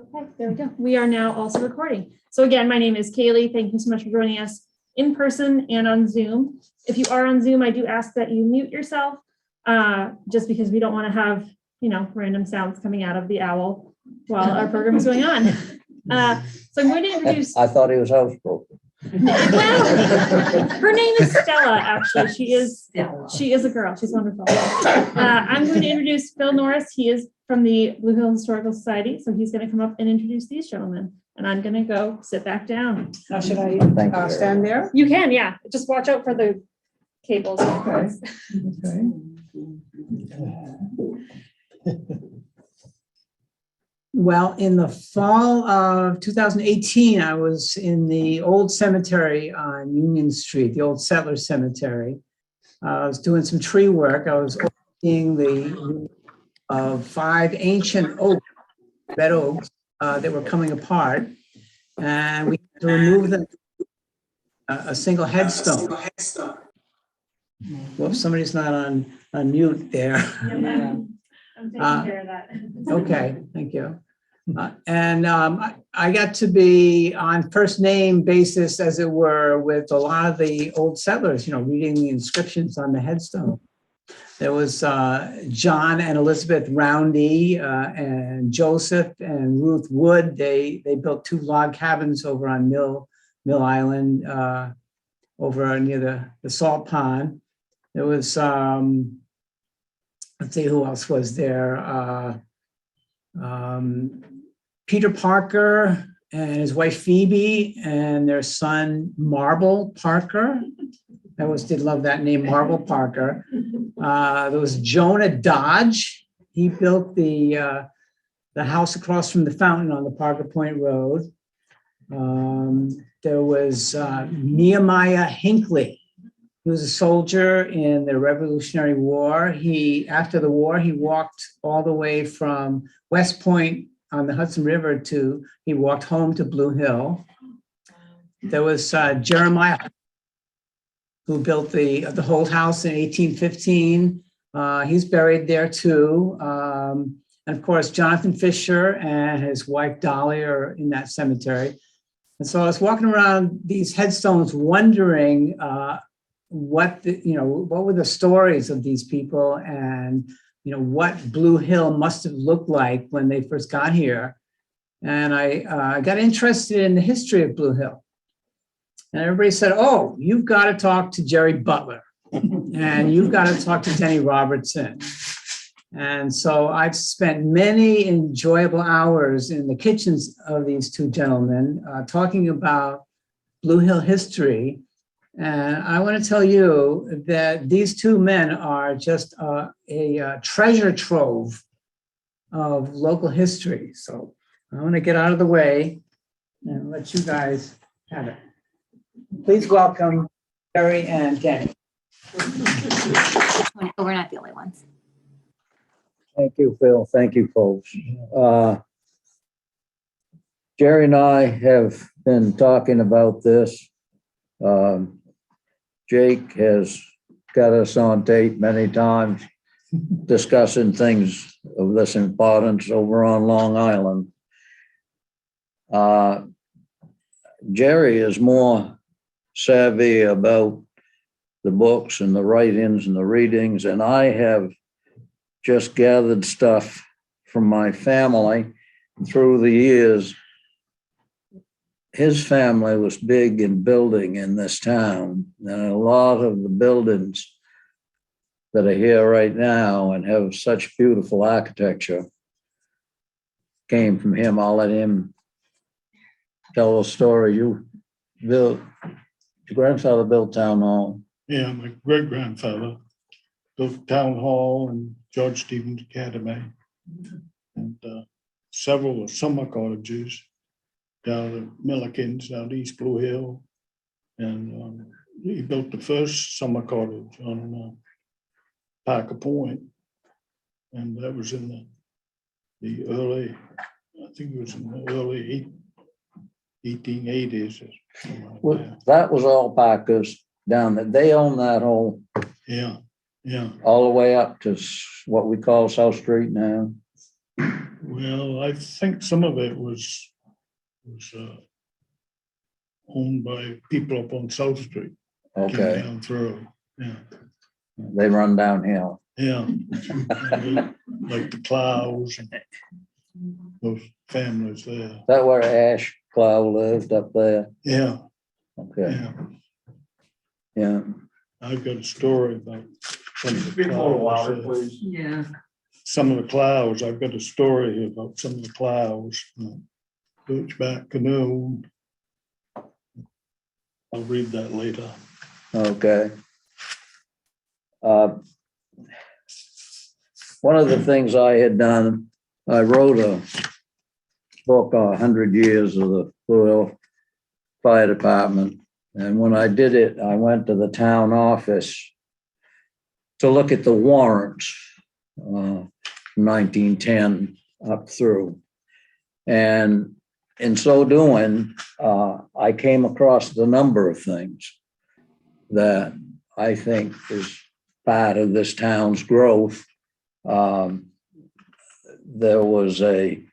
Okay, there we go. We are now also recording. So again, my name is Kaylee. Thank you so much for joining us in person and on Zoom. If you are on Zoom, I do ask that you mute yourself, just because we don't want to have, random sounds coming out of the owl while our program is going on. So I'm going to introduce. I thought he was housebroken. Well, her name is Stella, actually. She is a girl. She's wonderful. I'm going to introduce Phil Norris. He is from the Blue Hill Historical Society. So he's going to come up and introduce these gentlemen. And I'm going to go sit back down. Now, should I stand there? You can, yeah. Just watch out for the cables. Okay. Well, in the fall of 2018, I was in the old cemetery on Union Street, the old settler cemetery. I was doing some tree work. I was overseeing the 5 ancient red oaks that were coming apart, and we had to remove them, a single headstone. Well, somebody's not on mute there. I'm taking care of that. Okay, thank you. And I got to be on first name basis, as it were, with a lot of the old settlers, reading the inscriptions on the headstone. There was John and Elizabeth Roundy and Joseph and Ruth Wood. They built 2 log cabins over on Mill Island, over near the salt pond. There was, let's see, who else was there? Peter Parker and his wife Phoebe and their son Marble Parker. I always did love that name, Marble Parker. There was Jonah Dodge. He built the house across from the fountain on the Parker Point Road. There was Nehemiah Hinckley. He was a soldier in the Revolutionary War. After the war, he walked all the way from West Point on the Hudson River he walked home to Blue Hill. There was Jeremiah, who built the Holt House in 1815. He's buried there too. And of course, Jonathan Fisher and his wife Dolly are in that cemetery. And so I was walking around these headstones wondering what were the stories of these people, and what Blue Hill must have looked like when they first got here. And I got interested in the history of Blue Hill. And everybody said, "Oh, you've got to talk to Jerry Butler, and you've got to talk to Denny Robertson." And so I've spent many enjoyable hours in the kitchens of these 2 gentlemen talking about Blue Hill history. And I want to tell you that these 2 men are just a treasure trove of local history. So I want to get out of the way and let you guys have it. Please welcome Jerry and Denny. We're not the only ones. Thank you, Phil. Thank you, folks. Jerry and I have been talking about this. Jake has got us on tape many times discussing things of this importance over on Long Island. Jerry is more savvy about the books and the writings and the readings, and I have just gathered stuff from my family through the years. His family was big in building in this town, and a lot of the buildings that are here right now and have such beautiful architecture came from him. I'll let him tell a story. Your grandfather built Town Hall. Yeah, my great-grandfather built Town Hall and George Stevens Academy, and several summer cottages down at Millikins, down East Blue Hill. And he built the first summer cottage on Parker Point. And that was in the early, I think it was in the early 1880s. Well, that was all Parker's down there. They own that whole, Yeah. all the way up to what we call South Street now. Well, I think some of it was owned by people up on South Street. Came Okay, down through, yeah, they run downhill. yeah. Like the Clouds and those families there. Is that where Ash Clow lived up there? Yeah, Okay, yeah. yeah. I've got a story about some of the Speak a little louder, Clouds. please. Yeah. Some of the Clouds, I've got a story here about some of the Clouds. Birchback canoe. I'll read that later. Okay. One of the things I had done, I wrote a book, 100 Years of the Blue Fire Department. And when I did it, I went to the town office to look at the warrants, 1910 up through. And in so doing, I came across the number of things that I think is part of this town's growth. There was the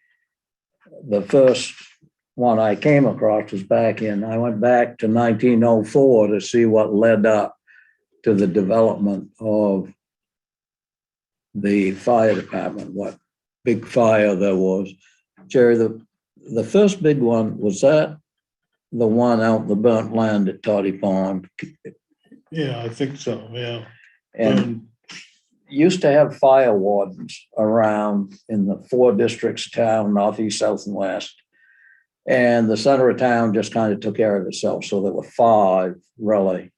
first one I came across was I went back to 1904 to see what led up to the development of the fire department, what big fire there was. Jerry, the first big one, was that the one out in the burnt land at Toddy Pond? Yeah, I think so, yeah. And used to have fire wardens around in the 4 districts of town, northeast, south, and west. And the center of town just kind of took care of itself. So there were 5 really.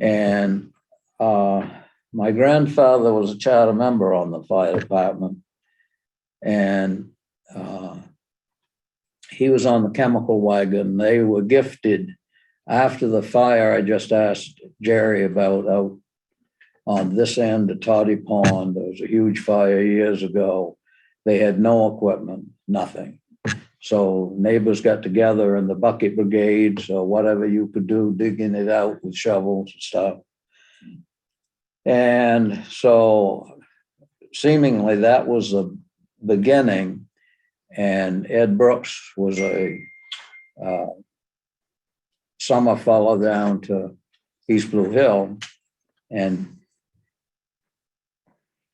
And my grandfather was a charter member on the fire department. And he was on the chemical wagon. They were gifted after the fire. I just asked Jerry about out on this end of Toddy Pond. There was a huge fire years ago. They had no equipment, nothing. So neighbors got together in the bucket brigades or whatever you could do, digging it out with shovels and stuff. And so seemingly that was the beginning. And Ed Brooks was a summer fellow down to East Blue Hill. And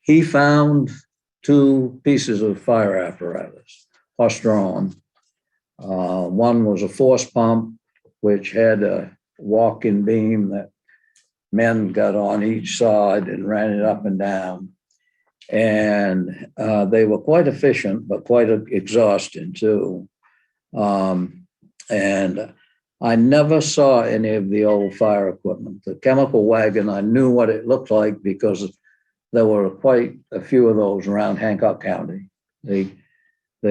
he found 2 pieces of fire apparatus, horse-drawn. One was a force pump, which had a walking beam that men got on each side and ran it up and down. And they were quite efficient, but quite exhausting too. And I never saw any of the old fire equipment. The chemical wagon, I knew what it looked like because there were quite a few of those around Hancock County. They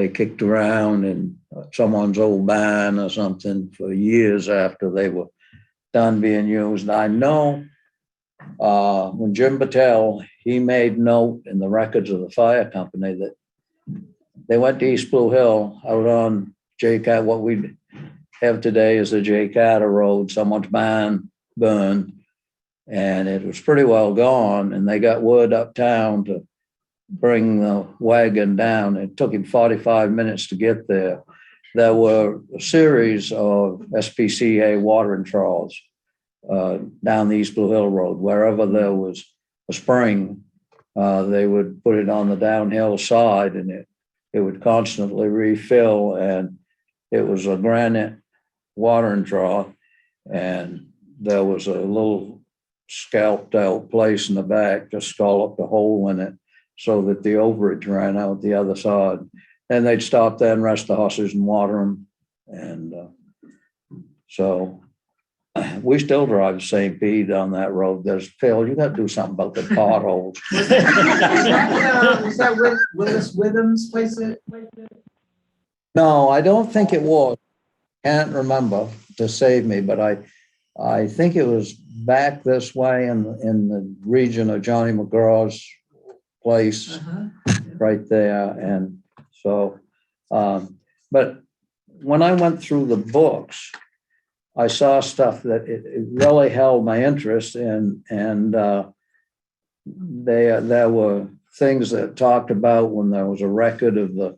kicked around in someone's old barn or something for years after they were done being used. I know when Jim Battelle, he made note in the records of the fire company that they went to East Blue Hill out on what we have today is the J. Carter Road. Someone's barn burned and it was pretty well gone. And they got word uptown to bring the wagon down. It took him 45 minutes to get there. There were a series of SPCA watering troughs down the East Blue Hill Road. Wherever there was a spring, they would put it on the downhill side and it would constantly refill. And it was a granite watering trough. And there was a little scalped out place in the back, just scalloped a hole in it so that the overage ran out the other side. And they'd stop there and rest the horses and water them. And so we still drive the same speed on that road. There's Phil, you got to do something about the potholes. Was that Willis Witham's place? No, I don't think it was. Can't remember to save me, but I think it was back this way in the region of Johnny McGraw's place right there. And so, but when I went through the books, I saw stuff that it really held my interest in, and there were things that talked about when there was a record of the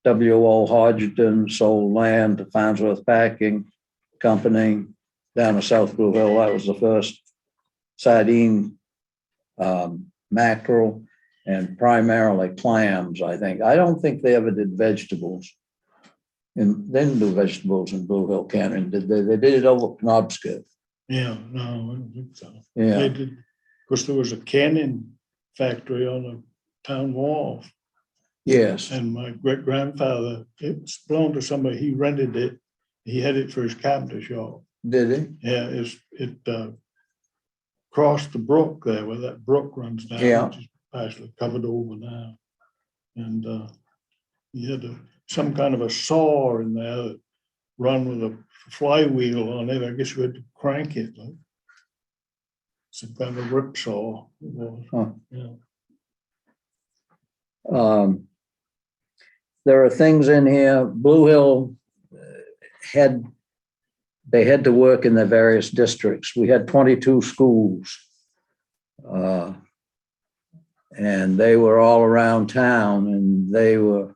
W.O. Hodgson sold land to Farnsworth Packing Company down in South Blue Hill. That was the first sardine, mackerel, and primarily clams, I think. I don't think they ever did vegetables. And they didn't do vegetables in Blue Hill Canyon, did they? They did it over Penobscot. Yeah, no, I don't think so. Yeah, They did, of course, there was a canning factory on the town wall. yes. And my great grandfather, it's belonged to somebody, he rented it. He had it for his carpenter shop. Did he? Yeah, it crossed the brook there where that brook runs down. Yeah. Which is partially covered over now. And he had some kind of a saw in there that run with a flywheel on it. I guess you had to crank it. Like some kind of rip saw. It was. Huh. Yeah. There are things in here. Blue Hill they had to work in the various districts. We had 22 schools. And they were all around town, and they were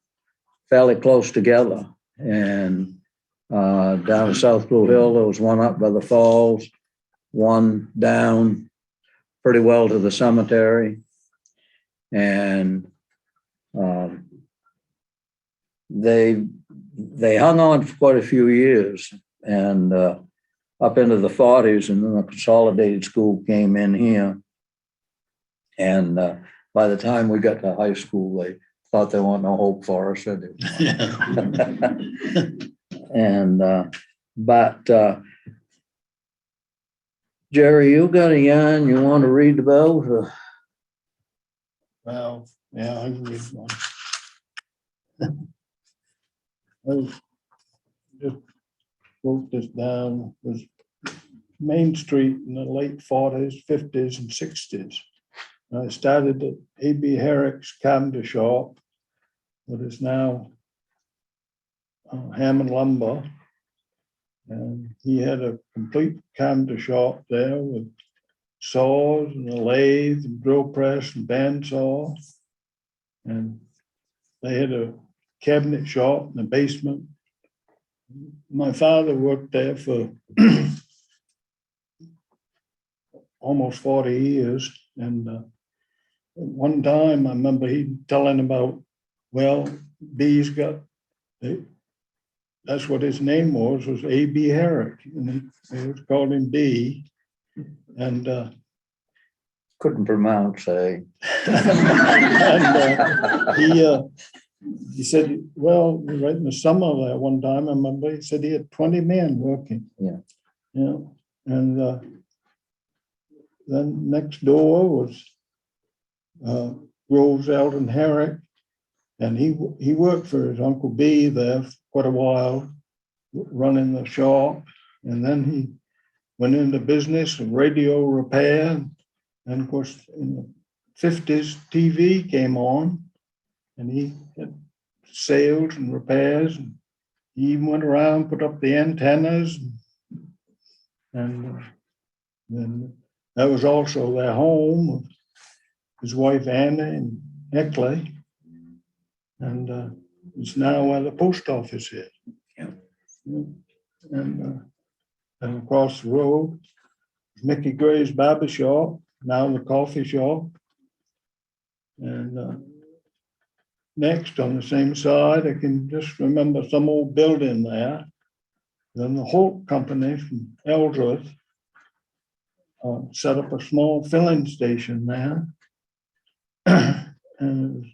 fairly close together. And down in South Blue Hill, there was one up by the falls, one down pretty well to the cemetery. And they hung on for quite a few years, and up into the 40s, and then the Consolidated School came in here. And by the time we got to high school, they thought there wasn't no hope for us. And but Jerry, you got a yarn you want to read about? Well, yeah, I can read one. I just wrote this down. It was Main Street in the late 40s, 50s, and 60s. I started at A.B. Herrick's carpenter shop, what is now Hammond Lumber. And he had a complete carpenter shop there with saws and a lathe and drill press and bandsaw. And they had a cabinet shop in the basement. My father worked there for almost 40 years. And one time I remember he telling about, well, B's got, that's what his name was A.B. Herrick. And they was called him B. And Couldn't pronounce, eh? And he said, well, right in the summer there one time, I remember he said he had 20 men working. Yeah. Yeah. And then next door was Groves Eldon Herrick. And he worked for his Uncle B there for quite a while, running the shop. And then he went into business of radio repair. And of course, in the 50s, TV came on, and he had sales and repairs. And he even went around, put up the antennas. And then that was also their home with his wife, Anna, and Eckley. And it's now where the post office is. Yeah. And across the road, Mickey Gray's barber shop, now the coffee shop. And next on the same side, I can just remember some old building there. Then the Holt Company from Ellsworth set up a small filling station there. And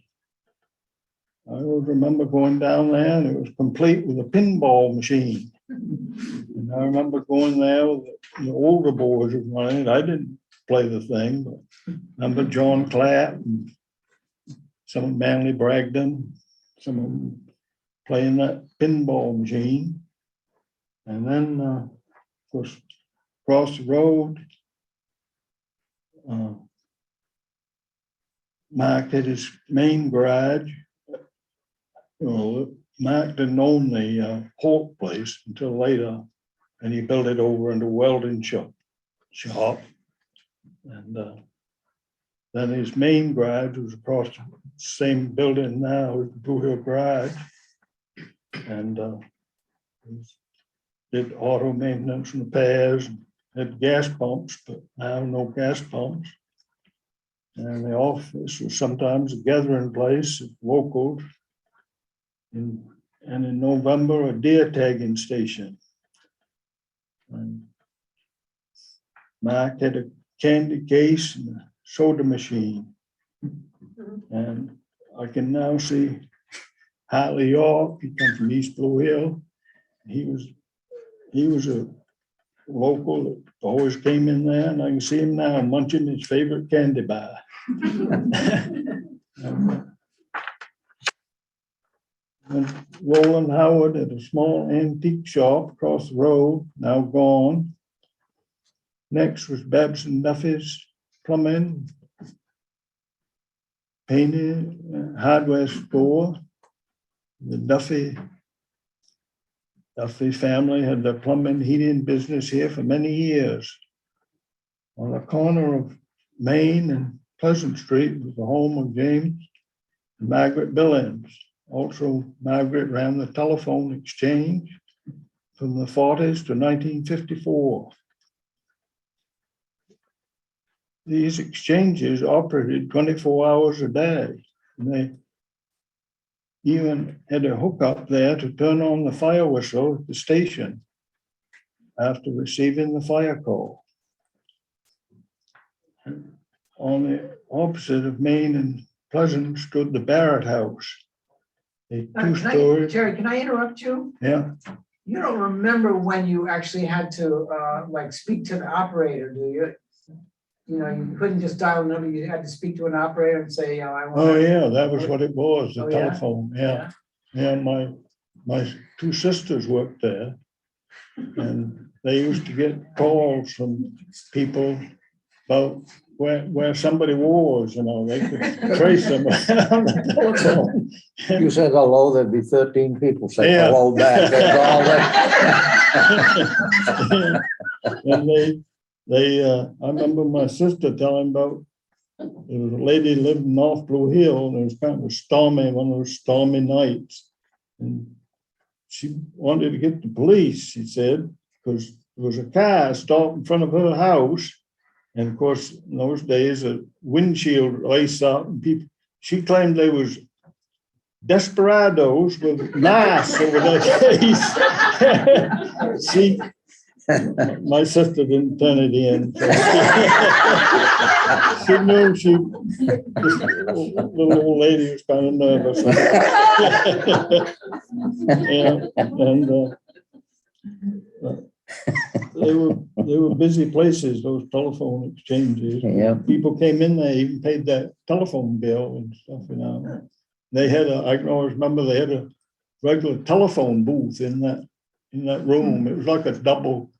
I always remember going down there, and it was complete with a pinball machine. And I remember going there with the older boys who running it. I didn't play the thing, but I remember John Clapp and some of Manley Bragdon, some of them playing that pinball machine. And then, of course, across the road, Mark had his main garage. Well, Mark didn't own the Holt place until later, and he built it over into welding shop. And then his main garage was across the same building now as the Blue Hill Garage. and did auto maintenance and repairs, had gas pumps, but now no gas pumps. And the office was sometimes a gathering place of locals. And in November, a deer tagging station. And Mark had a candy case and a soda machine. And I can now see Hartley York, he comes from East Blue Hill. He was a local that always came in there, and I can see him now munching his favorite candy bar. And Roland Howard at a small antique shop across the road, now gone. Next was Babs and Duffy's plumbing, painting, hardware store. The Duffy family had the plumbing heating business here for many years. On the corner of Main and Pleasant Street was the home of James and Margaret Billings. Also, Margaret ran the telephone exchange from the 40s to 1954. These exchanges operated 24 hours a day. And they even had a hookup there to turn on the fire whistle at the station after receiving the fire call. And on the opposite of Main and Pleasant stood the Barrett House, a two-story. Jerry, can I interrupt you? Yeah. You don't remember when you actually had to like speak to the operator, do you? You know, you couldn't just dial a number, you had to speak to an operator and say, I want. Oh, yeah, that was what it was, the Oh, yeah? telephone, yeah. Yeah, my two sisters worked there. And they used to get calls from people about where somebody was, you know, they could trace them on the telephone. You said hello, there'd be 13 people say Yeah. hello back. That's all that. And I remember my sister telling about, there was a lady living off Blue Hill, and it was kind of a stormy, one of those stormy nights. And she wanted to get the police, she said, because there was a car stopped in front of her house. And of course, in those days, a windshield raced up, and people, she claimed they was desperados with masks over their face. My sister didn't turn it in. She knew this little old lady was kind of nervous. They were busy places, those telephone exchanges. Yeah. People came in there, even paid that telephone bill and stuff, you know. They had I can always remember they had a regular telephone booth in that room. It was like a double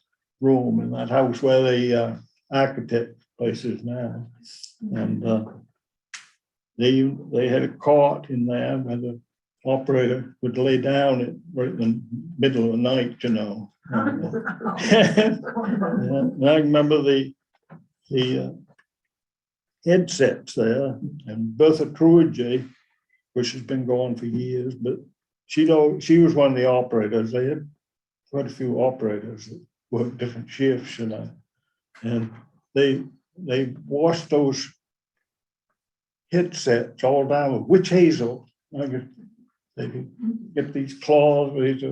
room in that house where the architect place is now. And they had a cot in there where the operator would lay down it right in the middle of the night, you know. And I remember the headsets there, and Bertha Truigy, which has been going for years, but she was one of the operators. They had quite a few operators that worked different shifts, you know, and they washed those headsets all down with witch hazel. They could get these cloths, these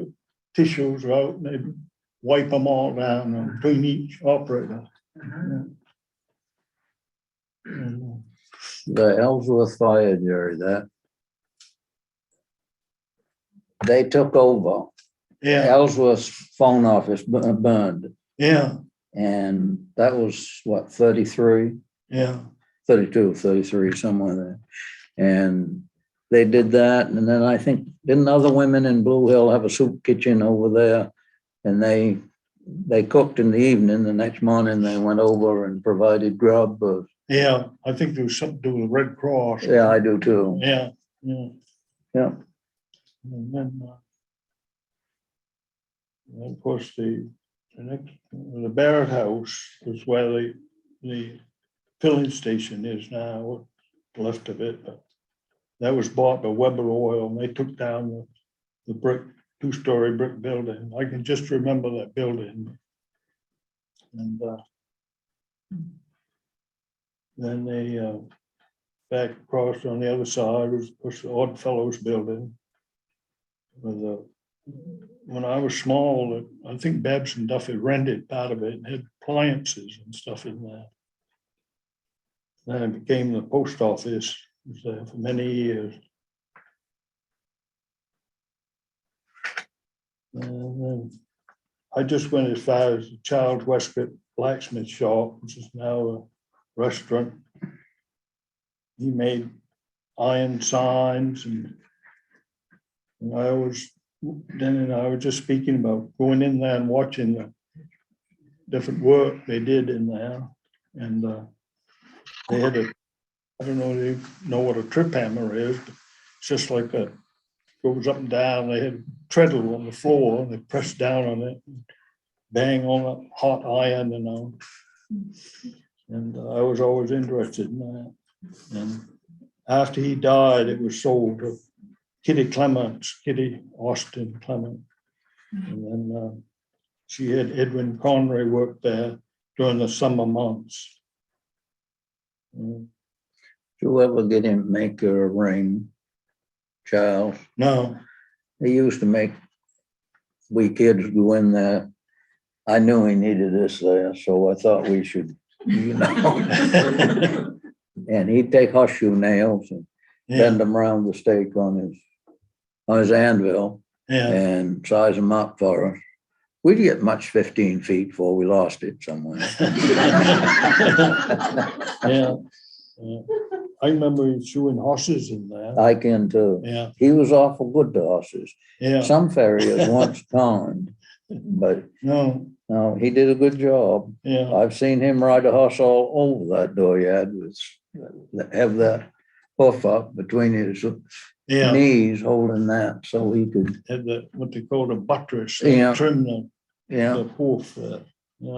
tissues out, and they'd wipe them all down between each operator. Yeah. The Ellsworth Fire, Jerry, that they took over. Yeah, Ellsworth's phone office burned, yeah, and that was what, 33, yeah. 32, 33, somewhere there. And they did that, and then I think, didn't other women in Blue Hill have a soup kitchen over there? And they cooked in the evening. The next morning they went over and provided grub. Yeah, I think there was something to do with the Red Cross. Yeah, I do too. Yeah. Yeah. And then, of course, the Barrett House is where the filling station is now, what's left of it. But that was bought by Weber Oil, and they took down the brick two-story brick building. I can just remember that building. And then they back across on the other side was the Odd Fellows building. With when I was small, I think Babs and Duffy rented part of it and had appliances and stuff in there. Then it became the post office. It was there for many years. And then I just went as far as the Charles Westcott blacksmith shop, which is now a restaurant. He made iron signs, and I was, Dan and I were just speaking about going in there and watching the different work they did in there. And they had a, I don't know if you know what a trip hammer is, but it's just like a, goes up and down. They had a treadle on the floor and they pressed down on it, and bang on the hot iron, you know. And I was always interested in that. And after he died, it was sold to Kitty Austin Clement. And then she had Edwin Conray work there during the summer months. Did you ever get him to make her a ring, Charles? No. He used to make, we kids go in there. I knew he needed this there, so I thought we should, you know. And he'd take horseshoe nails and bend them around the stake on his anvil and size them up for us. We didn't get much 15 feet before we lost it somewhere. Yeah. I remember shoeing horses in there. I can too. Yeah. He was awful good to horses. Yeah. Some farriers once kind, but No. he did a good job. Yeah. I've seen him ride a horse all over that dooryard, have that hoof up between his knees holding that so he could. Had the, what they call a buttress, Yeah. trim the hoof.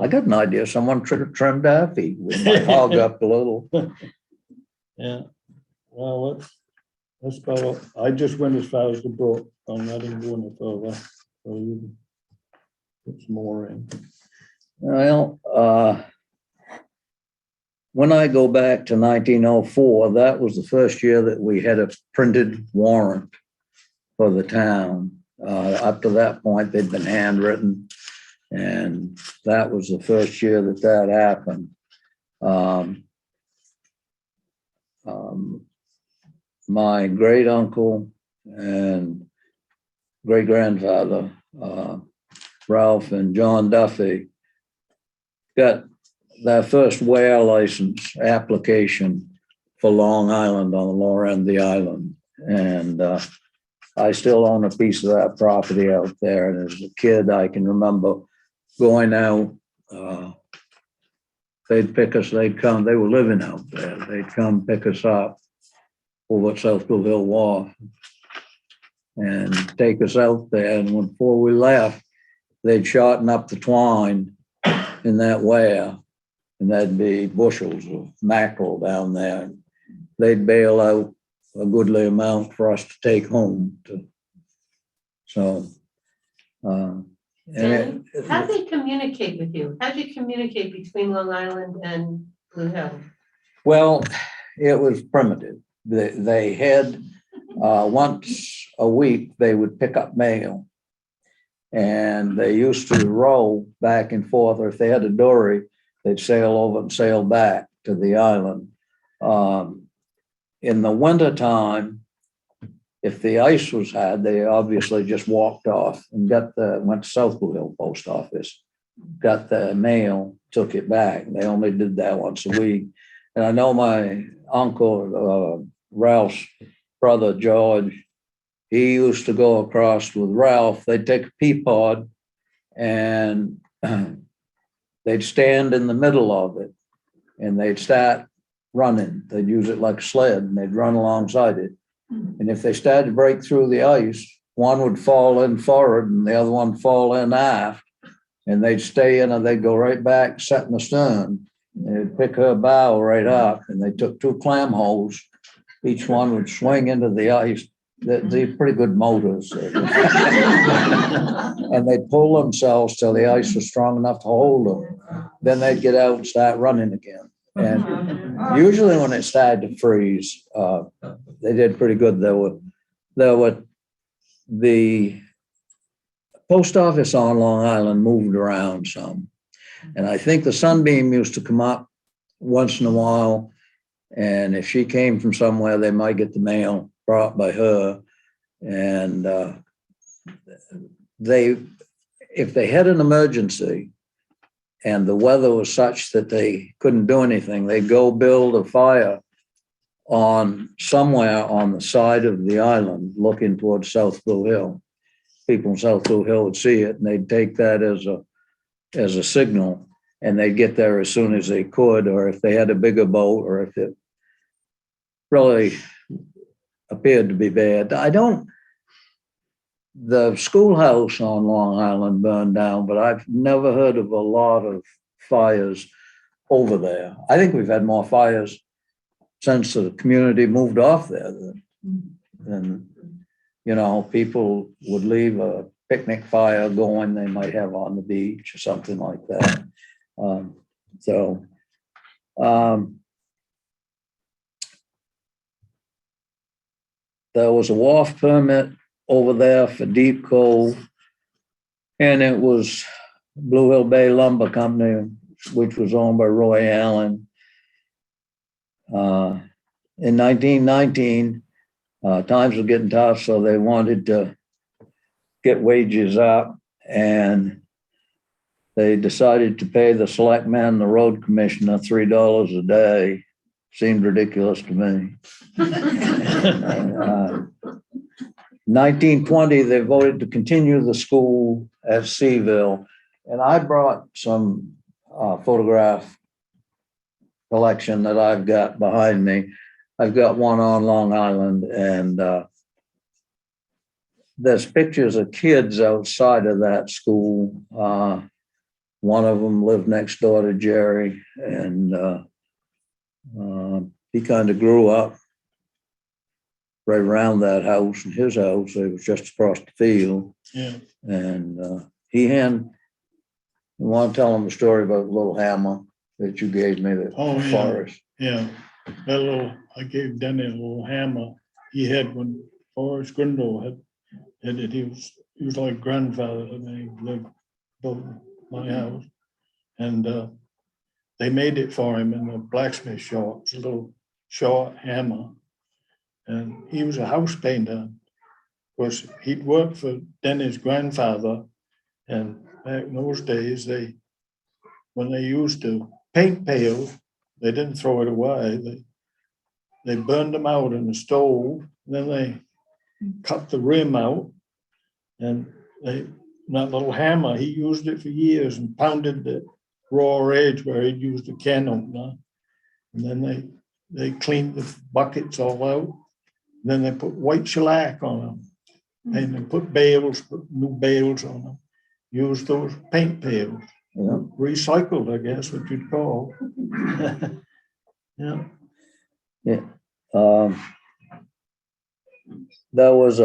I got an idea. Someone trimmed our feet. We might hog up a little. Yeah. Well, let's go. I just went as far as the brook. I didn't go any further. So you put some more in. Well, when I go back to 1904, that was the first year that we had a printed warrant for the town. Up to that point, they'd been handwritten, and that was the first year that happened. My great uncle and great grandfather, Ralph and John Duffy, got their first wear license application for Long Island on the lower end of the island. And I still own a piece of that property out there. And as a kid, I can remember going out. They'd pick us, they'd come, they were living out there. They'd come pick us up over at South Belleville Wharf and take us out there. And before we left, they'd shorten up the twine in that wear, and that'd be bushels of mackerel down there. They'd bail out a goodly amount for us to take home. Danny, how do they communicate with you? How do you communicate between Long Island and Blue Hill? Well, it was primitive. They had once a week, they would pick up mail, and they used to row back and forth, or if they had a dory, they'd sail over and sail back to the island. In the wintertime, if the ice was had, they obviously just walked off and went to South Blue Hill Post Office, got the mail, took it back. They only did that once a week. And I know my uncle, Ralph's brother, George, he used to go across with Ralph. They'd take a pea pod and they'd stand in the middle of it and they'd start running. They'd use it like a sled and they'd run alongside it. And if they started to break through the ice, one would fall in forward and the other one fall in aft, and they'd stay in and they'd go right back, set in the stern. They'd pick her bow right up, and they took two clam holes. Each one would swing into the ice, They're pretty good motors. And they'd pull themselves till the ice was strong enough to hold them. Then they'd get out and start running again. And usually when it started to freeze, they did pretty good. There were the post office on Long Island moved around some. And I think the Sunbeam used to come up once in a while. And if she came from somewhere, they might get the mail brought by her. And if they had an emergency and the weather was such that they couldn't do anything, they'd go build a fire on somewhere on the side of the island looking towards South Blue Hill. People in South Blue Hill would see it and they'd take that as a signal, and they'd get there as soon as they could, or if they had a bigger boat, or if it really appeared to be bad. The schoolhouse on Long Island burned down, but I've never heard of a lot of fires over there. I think we've had more fires since the community moved off there than people would leave a picnic fire going, they might have on the beach or something like that. There was a wharf permit over there for Deep Cove, and it was Blue Hill Bay Lumber Company, which was owned by Roy Allen. In 1919, times were getting tough, so they wanted to get wages up, and they decided to pay the selectman, the road commissioner, $3 a day. Seemed ridiculous to me. 1920, they voted to continue the school at Seaville, and I brought some photograph collection that I've got behind me. I've got one on Long Island, and there's pictures of kids outside of that school. One of them lived next door to Jerry, and he kind of grew up right around that house, and his house, it was just across the field. Yeah. And I want to tell him a story about the little hammer that you gave me, the Forrest. Yeah, I gave Denny a little hammer he had when Forrest Grindle had it. He was like grandfather to me, lived above my house. And they made it for him in the blacksmith shop. It's a little short hammer. And he was a house painter. Of course, he'd worked for Denny's grandfather. And back in those days, when they used to paint pails, they didn't throw it away. They burned them out in the stove. Then they cut the rim out. And that little hammer, he used it for years and pounded the raw edge where he'd used a can opener. And then they cleaned the buckets all out. And then they put white shellac on them. And they put new bales on them. Used those paint pails. Yeah. Recycled, I guess, what you'd call. Yeah. Yeah. There was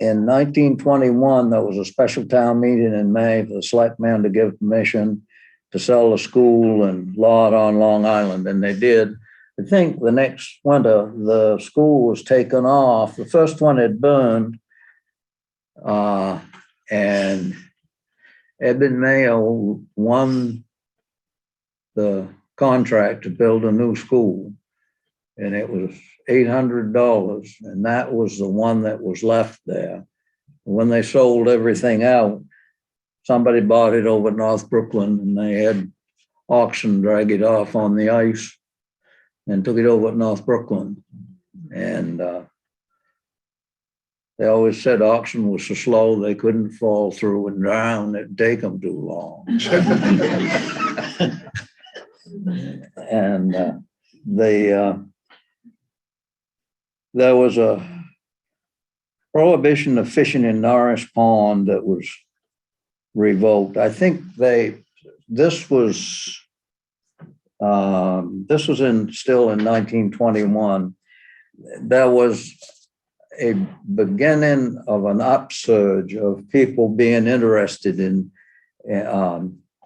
in 1921, there was a special town meeting in May for the selectmen to give permission to sell the school and lot on Long Island, and they did. I think the next winter, the school was taken off. The first one had burned, and Edmund Mayo won the contract to build a new school, and it was $800, and that was the one that was left there. When they sold everything out, somebody bought it over North Brooklyn, and they had auction drag it off on the ice and took it over at North Brooklyn. And they always said auction was so slow they couldn't fall through and drown. It'd take them too long. And there was a prohibition of fishing in Norris Pond that was revoked. I think this was this was still in 1921. There was a beginning of an upsurge of people being interested in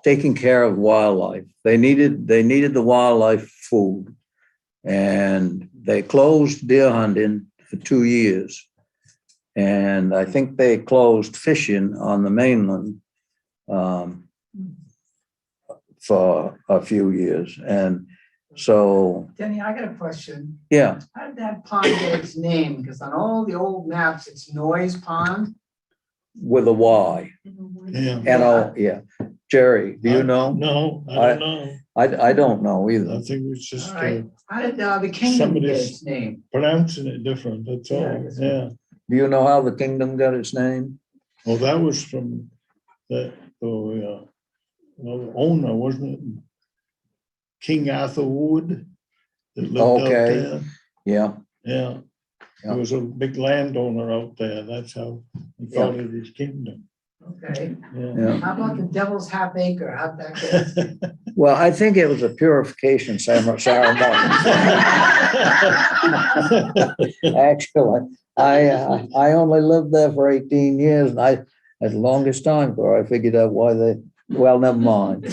taking care of wildlife. They needed the wildlife food, and they closed deer hunting for 2 years. And I think they closed fishing on the mainland for a few years. And so, Denny, I got a question. yeah, How did that pond get its name? Because on all the old maps, it's Noise Pond. with a Y. Yeah. N-O, yeah. Jerry, do you know? No, I don't know. I don't know I either. think it's just All right. How did the kingdom get somebody's- its name? pronouncing it different, that's Yeah, all, that's yeah. Do you know how the kingdom got its name? Well, that was from the owner, wasn't it? King Arthur Wood that lived out Okay. there. Yeah, Yeah, Yeah. he was a big landowner out there. That's how he called it his kingdom. Okay. Yeah. yeah. How about the Devil's Half Acre? How'd that get? Well, I think it was a purification ceremony. Actually, I only lived there for 18 years, and that's the longest time before I figured out why well, never mind.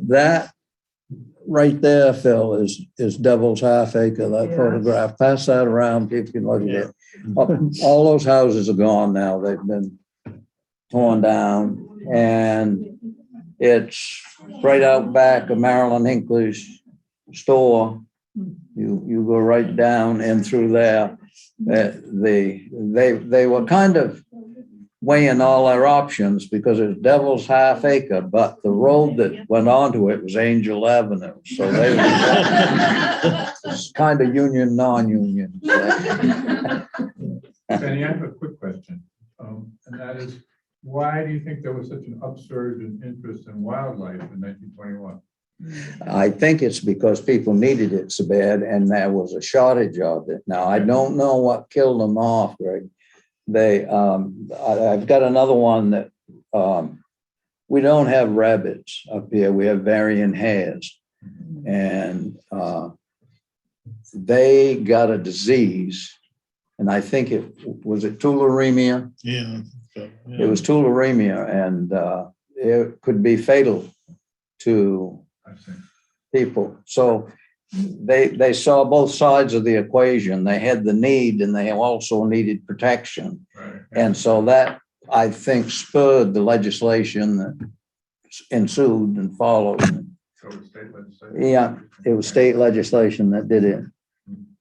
That right there, Phil, is Devil's Half Acre, that Yeah. photograph. Pass that around, people can look at it. All those houses are gone now. They've been torn down, and it's right out back of Marilyn Hinckley's store. You go right down and through there. They were kind of weighing all their options because it's Devil's Half Acre, but the road that went onto it was Angel Avenue. So they was kind of union, non-union. Benny, I have a quick question, and that is, why do you think there was such an upsurge in interest in wildlife in 1921? I think it's because people needed it so bad and there was a shortage of it. Now, I don't know what killed them off, Greg. I've got another one that we don't have rabbits up here. We have varying hares. And they got a disease. And I think was tularemia? Yeah. So, It was tularemia, and it could be fatal to I see. people. So they saw both sides of the equation. They had the need, and they also needed protection. Right. And so that, I think, spurred the legislation that ensued and followed. So it was state legislation? Yeah, it was state legislation that did it.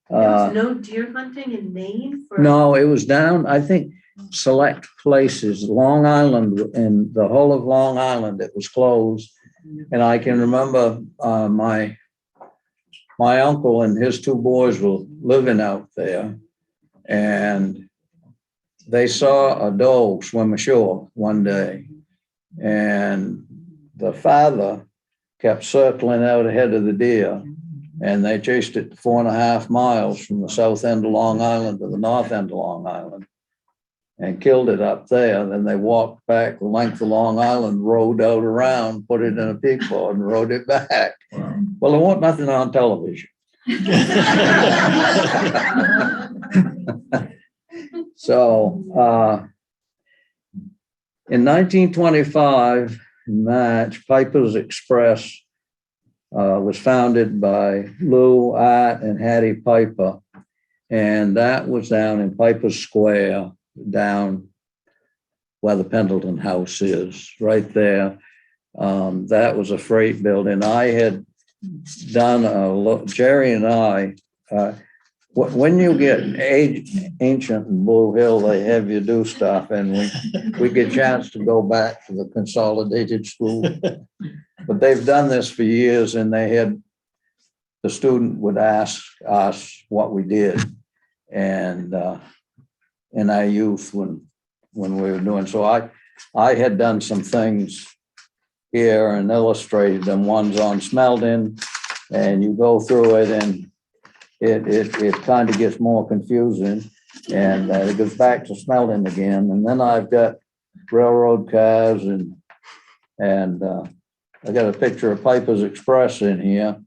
There was no deer hunting in Maine for? No, it was down, I think, select places, Long Island, in the whole of Long Island, it was closed. And I can remember my uncle and his two boys were living out there, and they saw a doe swim ashore one day, and the father kept circling out ahead of the deer, and they chased it 4.5 miles from the south end of Long Island to the north end of Long Island and killed it up there. Then they walked back the length of Long Island, rode out around, put it in a peakboard and rode it back. Wow. Well, there wasn't nothing on television. So in 1925, in March, Piper's Express was founded by Lou, Art, and Hattie Piper. And that was down in Piper Square, down where the Pendleton House is, right there. That was a freight building. I had done Jerry and I, when you get ancient in Blue Hill, they have you do stuff, and we get a chance to go back to the Consolidated School. But they've done this for years, and the student would ask us what we did, and in our youth when we were doing. So I had done some things here and illustrated them. One's on Smeldon, and you go through it, and it kind of gets more confusing, and it goes back to Smeldon again. And then I've got railroad cars and And I got a picture of Piper's Express in here.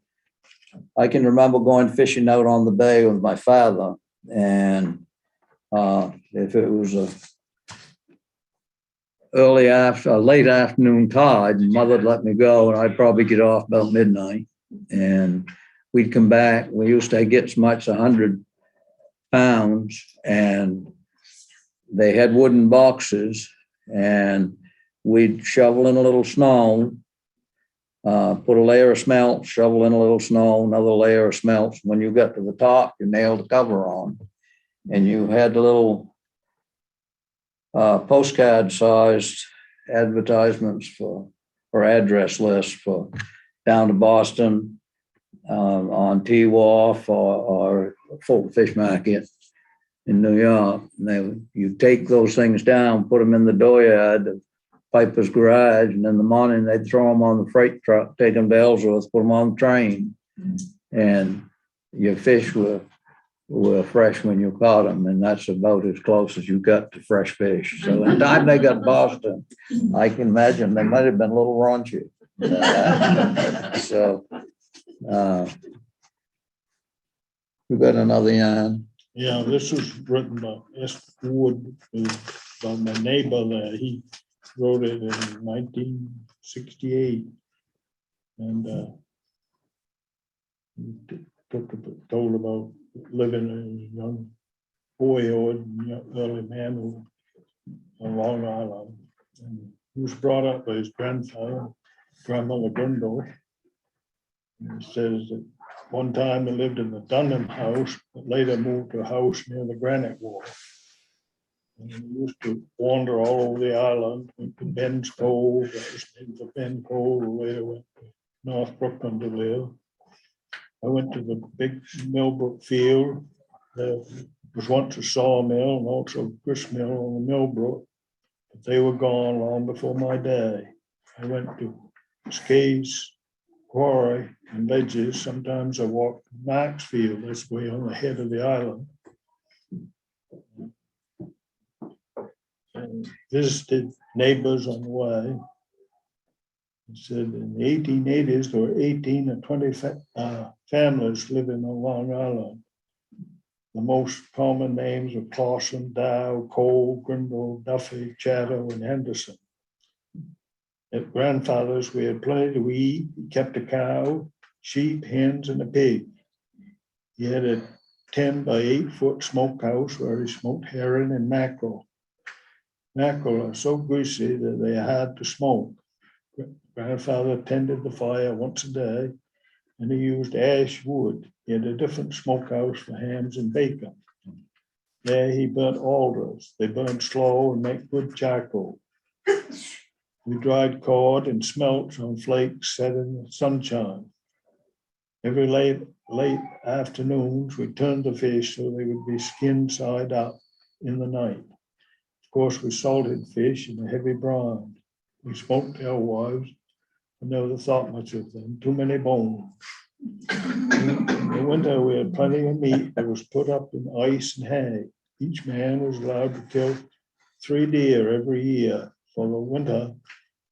I can remember going fishing out on the bay with my father, and if it was a late afternoon tide, mother'd let me go, and I'd probably get off about midnight. And we'd come back. We used to get as much as 100 pounds, and they had wooden boxes, and we'd shovel in a little snow, put a layer of smelt, shovel in a little snow, another layer of smelt. When you got to the top, you nailed the cover on, and you had the little postcard-sized advertisements or address lists for down to Boston, on T Wharf or Fulton Fish Market in New York. And you take those things down, put them in the dooryard of Piper's garage, and in the morning they'd throw them on the freight truck, take them to Ellsworth, put them on the train, and your fish were fresh when you caught them, and that's about as close as you got to fresh fish. So by the time they got to Boston, I can imagine they might have been a little raunchy. So you got another yarn? Yeah, this was written by S. Wood, by my neighbor there. He wrote it in 1968. And told about living as a young boyhood, early manhood on Long Island. And he was brought up by his grandfather, grandmother Grundle. And it says that one time he lived in the Dunham house, but later moved to a house near the Granite Wall. And he used to wander all over the island, went to Ben's Cove, that was named for Ben Cove, later went to North Brooklyn to live. I went to the big Millbrook field. There was once a sawmill and also a grist mill on the Millbrook, but they were gone long before my day. I went to Skays Quarry and Ledges. Sometimes I walked to Maxfield, that's way on the head of the island, and visited neighbors on the way. It said in the 1880s, there were 18 or 20 families living on Long Island. The most common names are Clausen, Dow, Cole, Grindle, Duffy, Chatto, and Henderson. At grandfather's, we had plenty to eat. He kept a cow, sheep, hens, and a pig. He had a 10 by 8 foot smokehouse where he smoked herring and mackerel. Mackerel are so greasy that they are hard to smoke. Grandfather tended the fire once a day, and he used ash wood. He had a different smokehouse for hams and bacon. There he burnt alders. They burned slow and make good charcoal. We dried cod and smelts on flakes set in the sunshine. Every late afternoons, we turned the fish so they would be skinned side up in the night. Of course, we salted fish in a heavy brine. We smoked alewives. I never thought much of them. Too many bones. In the winter, we had plenty of meat that was put up in ice and hay. Each man was allowed to kill 3 deer every year. For the winter,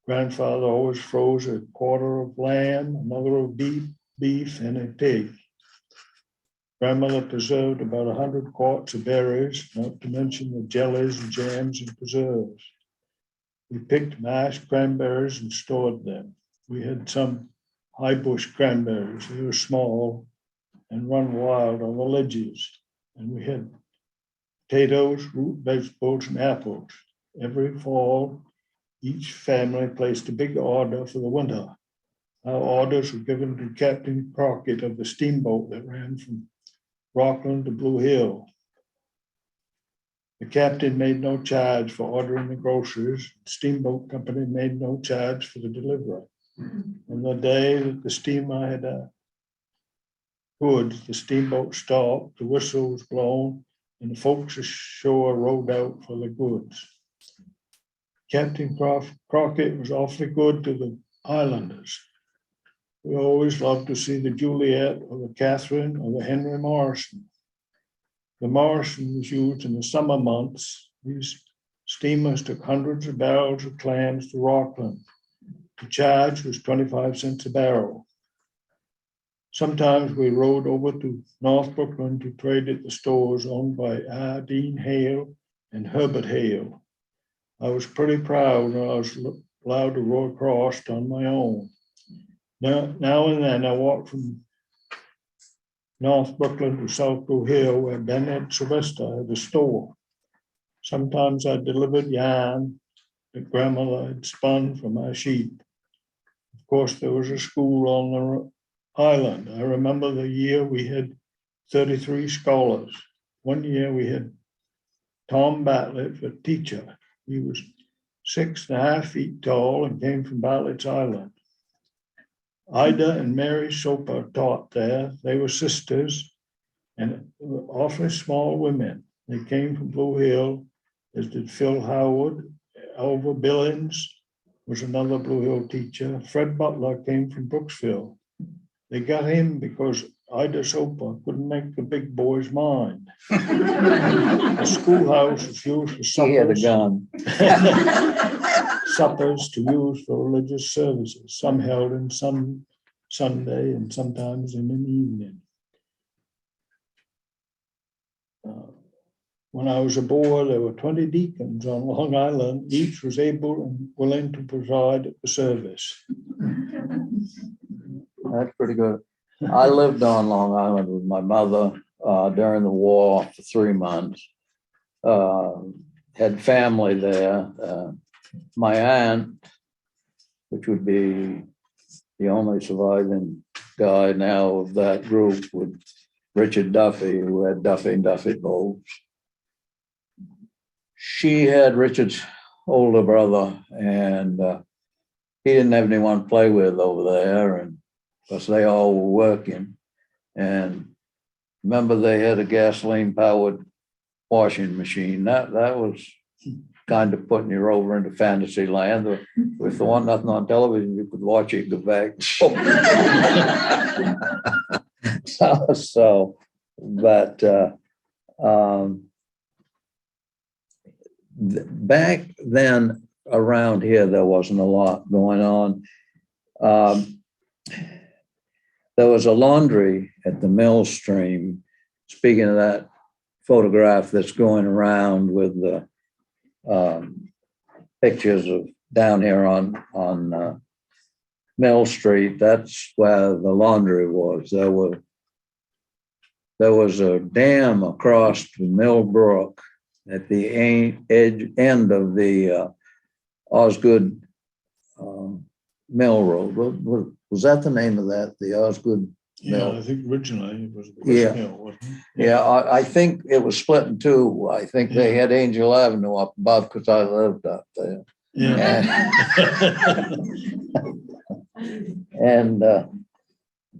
grandfather always froze a quarter of lamb, another of beef, and a pig. Grandmother preserved about 100 quarts of berries, not to mention the jellies and jams and preserves. We picked mashed cranberries and stored them. We had some high bush cranberries. They were small and run wild on the ledges. And we had potatoes, root vegetables, and apples. Every fall, each family placed a big order for the winter. Our orders were given to Captain Crockett of the steamboat that ran from Rockland to Blue Hill. The captain made no charge for ordering the groceries. The steamboat company made no charge for the delivery. On the day that the steamer had goods, the steamboat stopped, the whistle was blown, and the folks ashore rowed out for the goods. Captain Crockett was awfully good to the islanders. We always loved to see the Juliet or the Catherine or the Henry Morrison. The Morrison was used in the summer months. These steamers took hundreds of barrels of clams to Rockland. The charge was 25 cents a barrel. Sometimes we rode over to North Brooklyn to trade at the stores owned by R. Dean Hale and Herbert Hale. I was pretty proud when I was allowed to row across on my own. Now and then I walked from North Brooklyn to South Blue Hill where Ben and Sylvester had a store. Sometimes I delivered yarn that grandmother had spun from our sheep. Of course, there was a school on the island. I remember the year we had 33 scholars. One year we had Tom Bartlett for teacher. He was 6.5 feet tall and came from Bartlett's Island. Ida and Mary Soper taught there. They were sisters and were awfully small women. They came from Blue Hill, as did Phil Howard. Alva Billings was another Blue Hill teacher. Fred Butler came from Brooksville. They got him because Ida Soper couldn't make the big boy's mind. The schoolhouse was used for He had a suppers. gun. Suppers to use for religious services, some held in some Sunday and sometimes in an evening. When I was a boy, there were 20 deacons on Long Island. Each was able and willing to preside at the service. That's pretty good. I lived on Long Island with my mother during the war for 3 months. Had family there. My aunt, which would be the only surviving guy now of that group, with Richard Duffy, who had Duffy and Duffy boats. She had Richard's older brother, and he didn't have anyone to play with over there, and because they all were working. And remember, they had a gasoline-powered washing machine. That was kind of putting you over into fantasy land. If there wasn't nothing on television, you could watch it, go back. Back then around here, there wasn't a lot going on. There was a laundry at the mill stream. Speaking of that photograph that's going around with the pictures of down here on Mill Street, that's where the laundry was. There was a dam across the Mill Brook at the end of the Osgood Mill Road. Was that the name of that, the Osgood Mill? Yeah, I think originally it was the Yeah. West Mill, wasn't it? Yeah, I think it was split in two. I think they had Angel Avenue up above because I lived up there. Yeah. And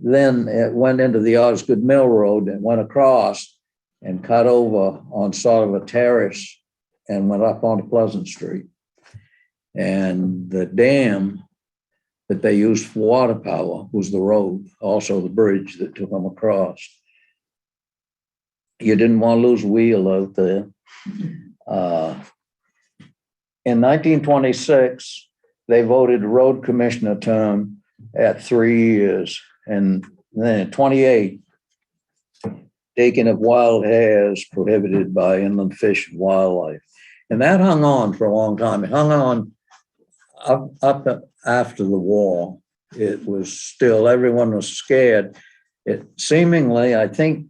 then it went into the Osgood Mill Road and went across and cut over on sort of a terrace and went up onto Pleasant Street. And the dam that they used for water power was the road, also the bridge that took them across. You didn't want to lose a wheel out there. In 1926, they voted a road commissioner term at 3 years. And then in 28, taking of wild hares prohibited by inland fish and wildlife. And that hung on for a long time. It hung on up after the war. It was still, everyone was scared. It seemingly, I think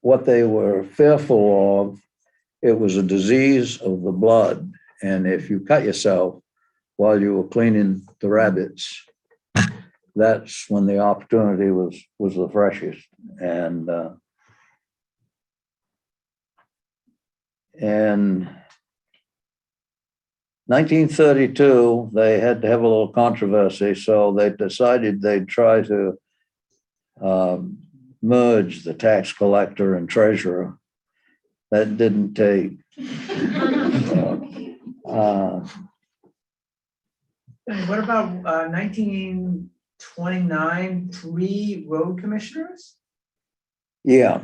what they were fearful of, it was a disease of the blood. And if you cut yourself while you were cleaning the rabbits, that's when the opportunity was the freshest. And in 1932, they had to have a little controversy, so they decided they'd try to merge the tax collector and treasurer. That didn't take. What about 1929, 3 road commissioners? Yeah.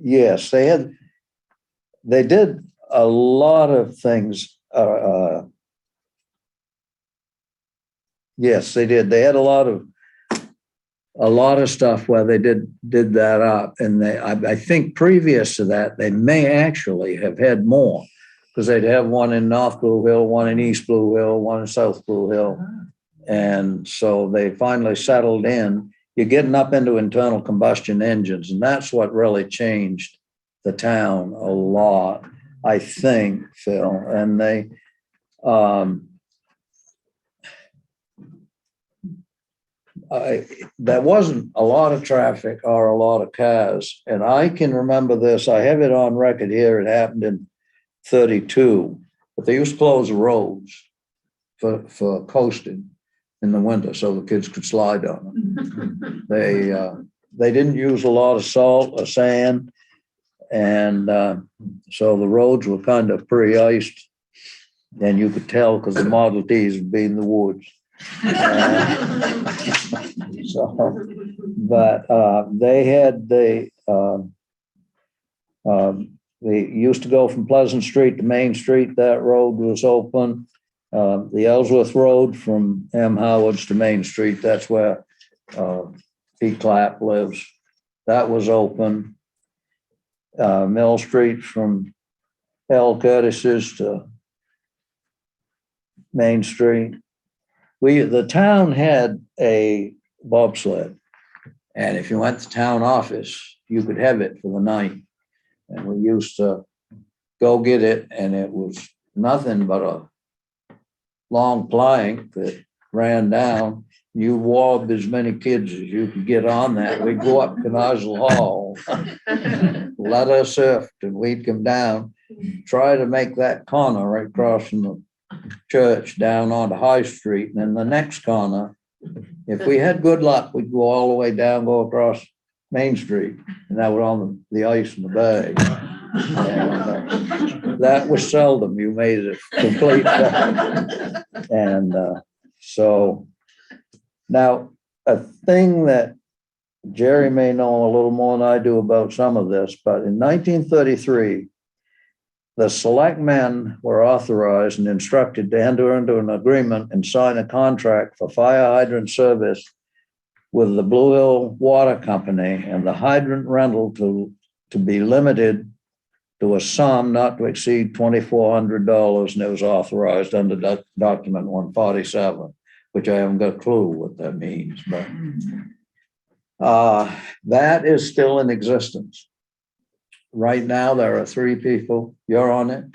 Yes, they did a lot of things Yes, they did. They had a lot of stuff where they did that up. And I think previous to that, they may actually have had more, because they'd have one in North Blue Hill, one in East Blue Hill, one in South Blue Hill. And so they finally settled in. You're getting up into internal combustion engines, and that's what really changed the town a lot, I think, Phil. And they, there wasn't a lot of traffic or a lot of cars. And I can remember this, I have it on record here, it happened in 32, but they used to close the roads for coasting in the winter so the kids could slide on them. They didn't use a lot of salt or sand, and so the roads were kind of pre-iced, and you could tell because the Model Ts would be in the woods. They used to go from Pleasant Street to Main Street. That road was open. The Ellsworth Road from M. Howard's to Main Street, that's where Pete Clapp lives. That was open. Mill Street from L. Curtis's to Main Street. The town had a bobsled, and if you went to town office, you could have it for the night. And we used to go get it, and it was nothing but a long plank that ran down. You wobbed as many kids as you could get on that. We'd go up to Nozzle Hall, let us surf, and we'd come down, try to make that corner right across from the church down onto High Street. And then the next corner, if we had good luck, we'd go all the way down, go across Main Street, and that was on the ice in the bay. And, that was seldom you made it complete. And so now a thing that Jerry may know a little more than I do about some of this, but in 1933, the selectmen were authorized and instructed to enter into an agreement and sign a contract for fire hydrant service with the Blue Hill Water Company, and the hydrant rental to be limited to a sum not to exceed $2,400, and it was authorized under document 147, which I haven't got a clue what that means, but that is still in existence. Right now, there are 3 people. You're on it?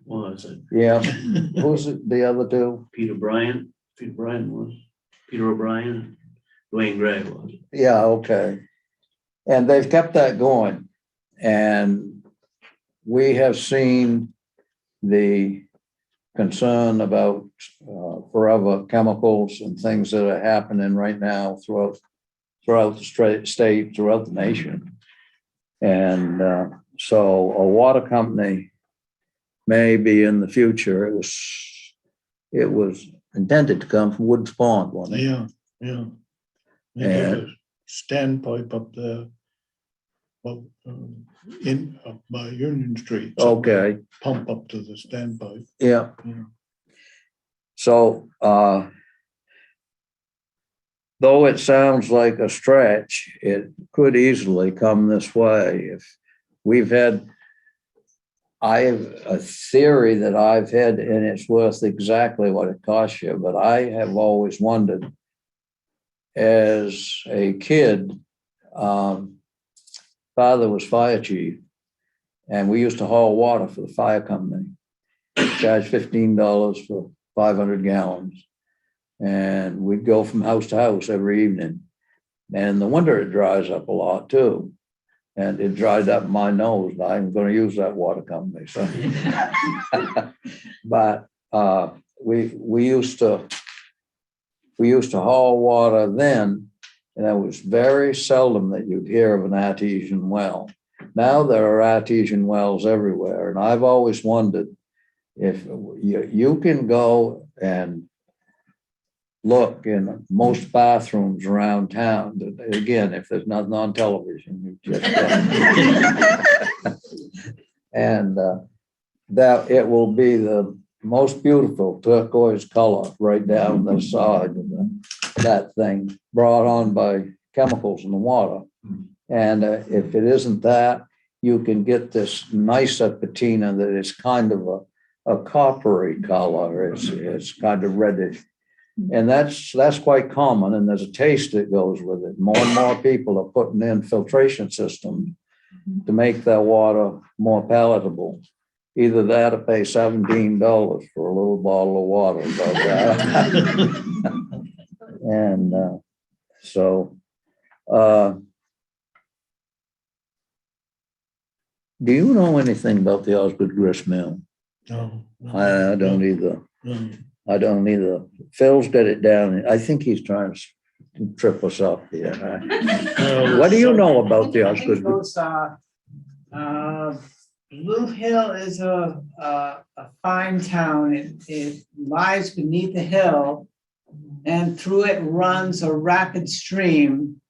Was it Yeah. Who's it, the other 2? Peter Bryan? Peter Bryan was, Peter O'Brien, Dwayne Gray was. Yeah, okay. And they've kept that going. And we have seen the concern about forever chemicals and things that are happening right now throughout the state, throughout the nation. And so a water company may be in the future. It was intended to come from Woods Pond, wasn't it? Yeah. They have a standpipe up there, well, up by Union Street. So Okay. pump up to the standpipe. Yeah. Yeah. So though it sounds like a stretch, it could easily come this way. If I have a theory that I've had, and it's worth exactly what it costs you, but I have always wondered, as a kid, father was fire chief, and we used to haul water for the fire company, charge $15 for 500 gallons. And we'd go from house to house every evening. And in the winter, it dries up a lot too. And it dried up my nose. I'm going to use that water company. So. But we used to haul water then, and it was very seldom that you'd hear of an artesian well. Now there are artesian wells everywhere. And I've always wondered if you can go and look in most bathrooms around town. Again, if there's nothing on television, you just and that it will be the most beautiful turquoise color right down the side of that thing, brought on by chemicals in the water. And if it isn't that, you can get this nicer patina that is kind of a coppery color. It's kind of reddish. And that's quite common, and there's a taste that goes with it. More and more people are putting in filtration systems to make their water more palatable. Either that or pay $17 for a little bottle of water. And do you know anything about the Osgood Grist Mill? No. I don't either. No. I don't either. Phil's got it down. I think he's trying to trip us up here. What do you know about the I think Osgood? those, Blue Hill is a fine town. It lies beneath the hill, and through it runs a rapid stream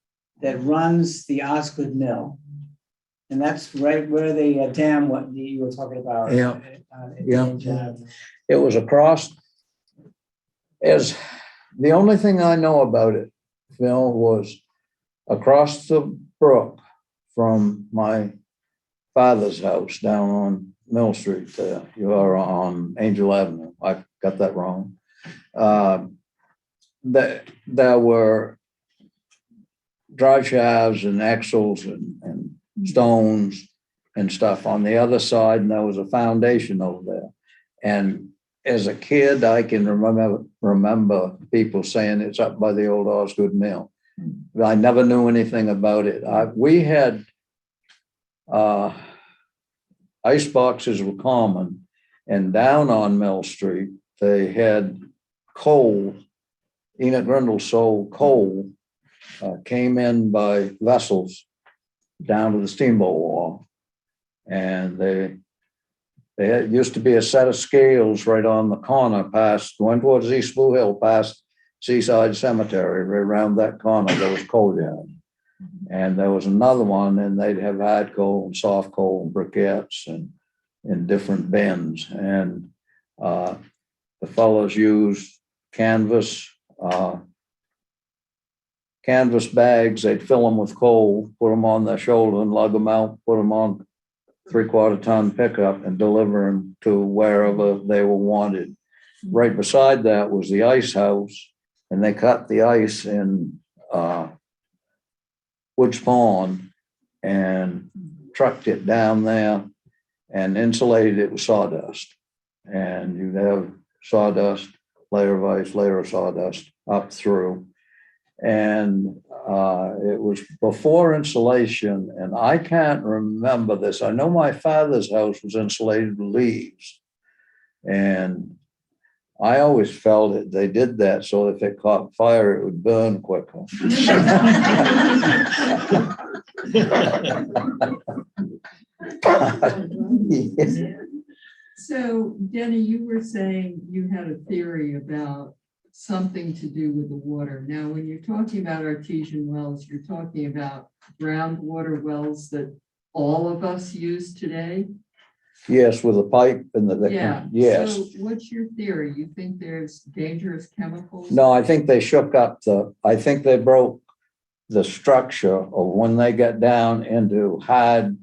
that runs the Osgood Mill. And that's right where the dam, what you were talking about. Yeah. Yeah. It was across, as the only thing I know about it, Phil, was across the brook from my father's house down on Mill Street. You are on Angel Avenue. I got that wrong. There were drive shafts and axles and stones and stuff on the other side, and there was a foundation over there. And as a kid, I can remember people saying it's up by the old Osgood Mill. I never knew anything about it. We had ice boxes were common, and down on Mill Street, they had coal. Enoch Grindle sold coal, came in by vessels down to the steamboat wharf. And they used to be a set of scales right on the corner going towards East Blue Hill, past Seaside Cemetery. Right around that corner, there was coal down. And there was another one, and they'd have hard coal and soft coal and briquettes and in different bins. And the fellows used canvas bags. They'd fill them with coal, put them on their shoulder and lug them out, put them on 3/4 ton pickup and deliver them to wherever they were wanted. Right beside that was the ice house, and they cut the ice in Woods Pond and trucked it down there and insulated it with sawdust. And you'd have sawdust, layer of ice, layer of sawdust up through. And it was before insulation, and I can't remember this. I know my father's house was insulated with leaves, and I always felt that they did that so if it caught fire, it would burn quicker. So, Denny, you were saying you had a theory about something to do with the water. Now, when you're talking about artesian wells, you're talking about groundwater wells that all of us use today? Yes, with a pipe and Yeah. yes. So what's your theory? You think there's dangerous chemicals? No, I think they shook up I think they broke the structure of when they got down into hard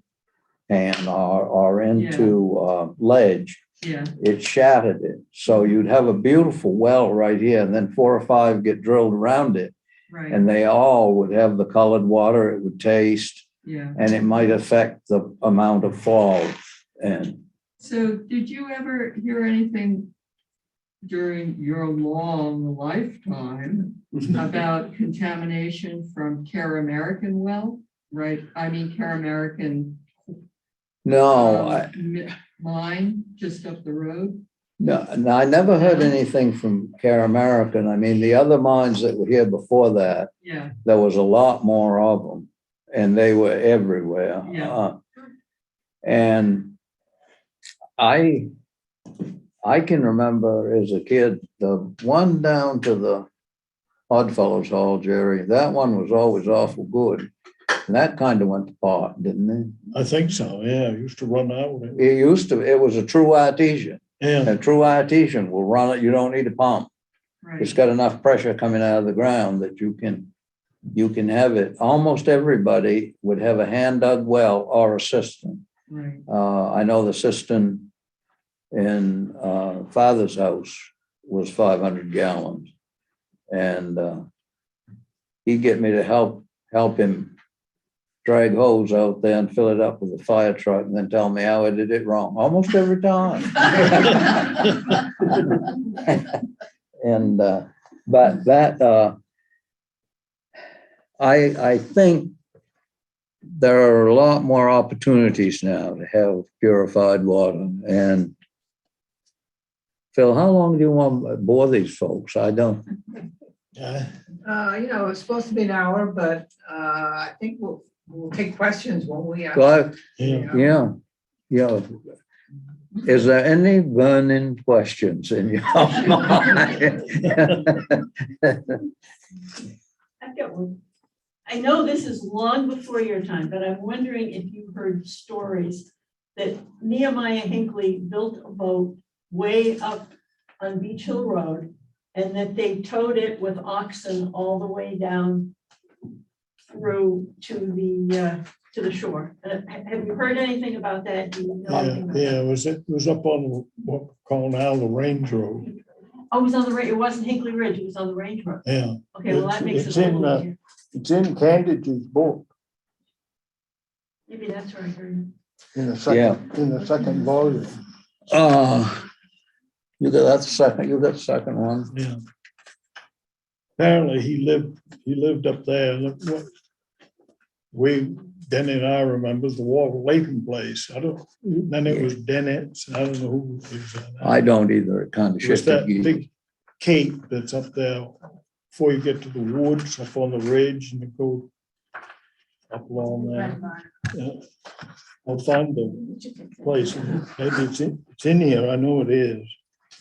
pan or into ledge. Yeah, It shattered it. So you'd have a beautiful well right here, and then 4 or 5 get drilled around it, right. and they all would have the colored water. It would taste, Yeah. and it might affect the amount of fall. And So did you ever hear anything during your long lifetime about contamination from Care American well? Right, I mean, Care American no, mine just up the road. no, I never heard anything from Care American. I mean, the other mines that were here before that, Yeah, there was a lot more of them, and they were everywhere. Yeah. And I can remember as a kid, the one down to the Oddfellows Hall, Jerry, that one was always awful good. And that kind of went to pot, didn't it? I think so, yeah, I used to run out with it. It was a true artesian. Yeah, A true artesian will run it, you don't need a pump. It's Right, got enough pressure coming out of the ground that you can have it. Almost everybody would have a hand dug well or a cistern. right. I know the cistern in father's house was 500 gallons. And he'd get me to help him drag hose out there and fill it up with a fire truck and then tell me how I did it wrong, almost every time. And, but that, I think there are a lot more opportunities now to have purified water. And Phil, how long do you want to bore these folks? I don't. yeah. It's supposed to be an hour, but I think we'll take questions when we. Well, Yeah. yeah. Is there any burning questions in your mind? I've got one. I know this is long before your time, but I'm wondering if you've heard stories that Nehemiah Hinckley built a boat way up on Beach Hill Road and that they towed it with oxen all the way down through to the shore. Have you heard anything about that? Do you know anything about that? Yeah, it was up on what we call now the Range Road. Oh, it was on the range. It wasn't Hinckley Ridge. It was on the Range Road. Yeah, Okay, well, that makes it It's a in, little easier. it's in Candidate's book Maybe that's where I heard it. in the second volume. You got the second one. Yeah. Apparently he lived up there. Look, Denny and I remember the Walter Latham place. Then it was Dennett's. I don't know who was that. I don't either. It kind of It was that shifted. big cape that's up there before you get to the woods up on the ridge and you go up along there. Yeah. I'll find the place. Maybe it's in here. I know it is.